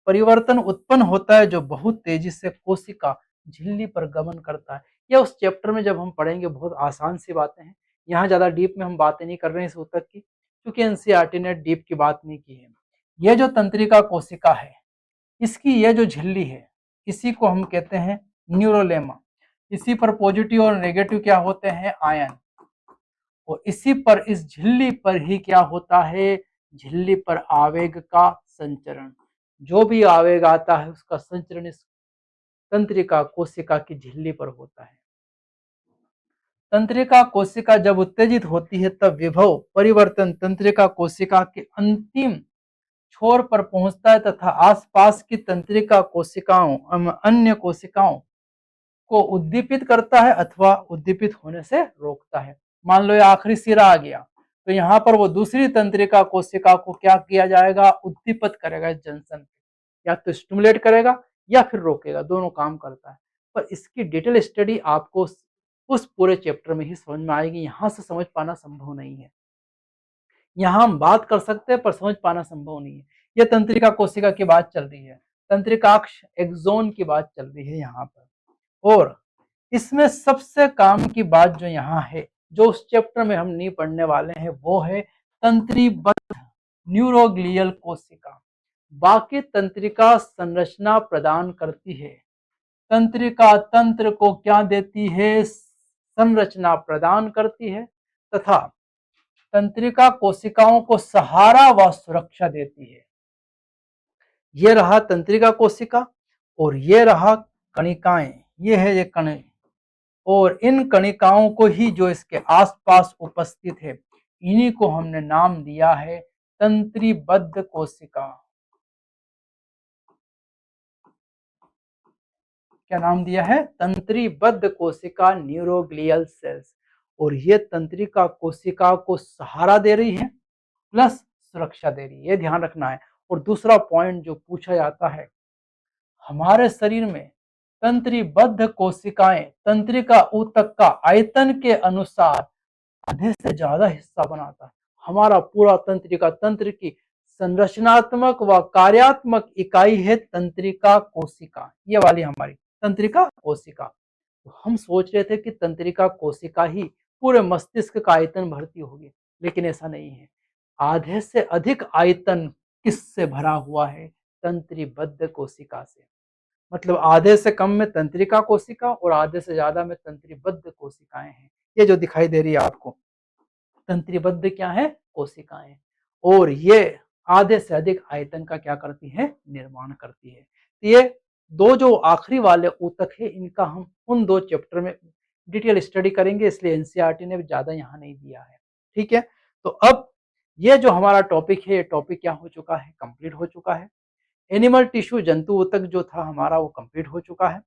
परिवर्तन उत्पन्न होता है जो बहुत तेजी से कोशिका झिल्ली पर गमन करता है। यह उस चैप्टर में जब हम पढ़ेंगे, बहुत आसान सी बातें हैं। यहाँ ज्यादा डीप में हम बातें नहीं कर रहे हैं इस ऊतक की, क्योंकि एनसीईआरटी ने डीप की बात नहीं की है। यह जो तंत्रिका कोशिका है, इसकी यह जो झिल्ली है, इसी को हम कहते हैं न्यूरोलेमा। इसी पर पॉजिटिव और नेगेटिव क्या होते हैं, आयन। और इसी पर, इस झिल्ली पर ही क्या होता है, झिल्ली पर आवेग का संचरण। जो भी आवेग आता है उसका संचरण इस तंत्रिका कोशिका की झिल्ली पर होता है। तंत्रिका कोशिका जब उत्तेजित होती है, तब विभव परिवर्तन तंत्रिका कोशिका के अंतिम छोर पर पहुंचता है तथा आसपास की तंत्रिका कोशिकाओं अन्य कोशिकाओं को उद्दीपित करता है अथवा उद्दीपित होने से रोकता है। मान लो ये आखिरी सिरा आ गया, तो यहाँ पर वो दूसरी तंत्रिका कोशिका को क्या किया जाएगा, उद्दीपित करेगा इस जंक्शन पे, या तो स्टिमुलेट करेगा या फिर रोकेगा, दोनों काम करता है। पर इसकी डिटेल स्टडी आपको उस पूरे चैप्टर में ही समझ में आएगी, यहाँ से समझ पाना संभव नहीं है। यहाँ हम बात कर सकते हैं पर समझ पाना संभव नहीं है। यह तंत्रिका कोशिका की बात चल रही है, तंत्रिकाक्ष एक्सोन की बात चल रही है यहाँ पर। और इसमें सबसे काम की बात जो यहाँ है, जो उस चैप्टर में हम नहीं पढ़ने वाले हैं, वो है तंत्रीबद्ध न्यूरोग्लियल कोशिका। बाकी तंत्रिका संरचना प्रदान करती है, तंत्रिका तंत्र को क्या देती है, संरचना प्रदान करती है, तथा तंत्रिका कोशिकाओं को सहारा व सुरक्षा देती है। ये रहा तंत्रिका कोशिका और ये रहा कणिकाएं, ये है ये कण, और इन कणिकाओं को ही जो इसके आसपास उपस्थित है, इन्हीं को हमने नाम दिया है तंत्रीबद्ध कोशिका। क्या नाम दिया है? तंत्रीबद्ध कोशिका न्यूरोग्लियल सेल्स। और ये तंत्रिका कोशिका को सहारा दे रही है प्लस सुरक्षा दे रही है, ये ध्यान रखना है। और दूसरा पॉइंट जो पूछा जाता है, हमारे शरीर में तंत्रीबद्ध कोशिकाएं तंत्रिका ऊतक का आयतन के अनुसार आधे से ज्यादा हिस्सा बनाता है। हमारा पूरा तंत्रिका तंत्र की संरचनात्मक व कार्यात्मक इकाई है तंत्रिका कोशिका, ये वाली हमारी तंत्रिका कोशिका। तो हम सोच रहे थे कि तंत्रिका कोशिका ही पूरे मस्तिष्क का आयतन भरती होगी, लेकिन ऐसा नहीं है। आधे से अधिक आयतन किससे भरा हुआ है? तंत्रीबद्ध कोशिका से। मतलब आधे से कम में तंत्रिका कोशिका और आधे से ज्यादा में तंत्रीबद्ध कोशिकाएं हैं। ये जो दिखाई दे रही है आपको, तंत्रीबद्ध क्या है? कोशिकाएं। और ये आधे से अधिक आयतन का क्या करती है? निर्माण करती है। तो ये दो जो आखिरी वाले ऊतक है, इनका हम उन 2 चैप्टर में डिटेल स्टडी करेंगे, इसलिए एनसीईआरटी ने ज्यादा यहाँ नहीं दिया है। ठीक है, तो अब ये जो हमारा टॉपिक है, ये टॉपिक क्या हो चुका है? कंप्लीट हो चुका है। एनिमल टिश्यू जंतु ऊतक जो था हमारा, वो कंप्लीट हो चुका है।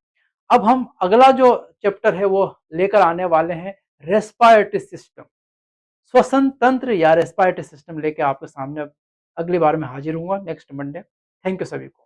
अब हम अगला जो चैप्टर है वो लेकर आने वाले हैं, रेस्पिरेटरी सिस्टम, श्वसन तंत्र या रेस्पिरेटरी सिस्टम लेके आपके सामने अगली बार मैं हाजिर हूँगा नेक्स्ट मंडे। थैंक यू सभी को।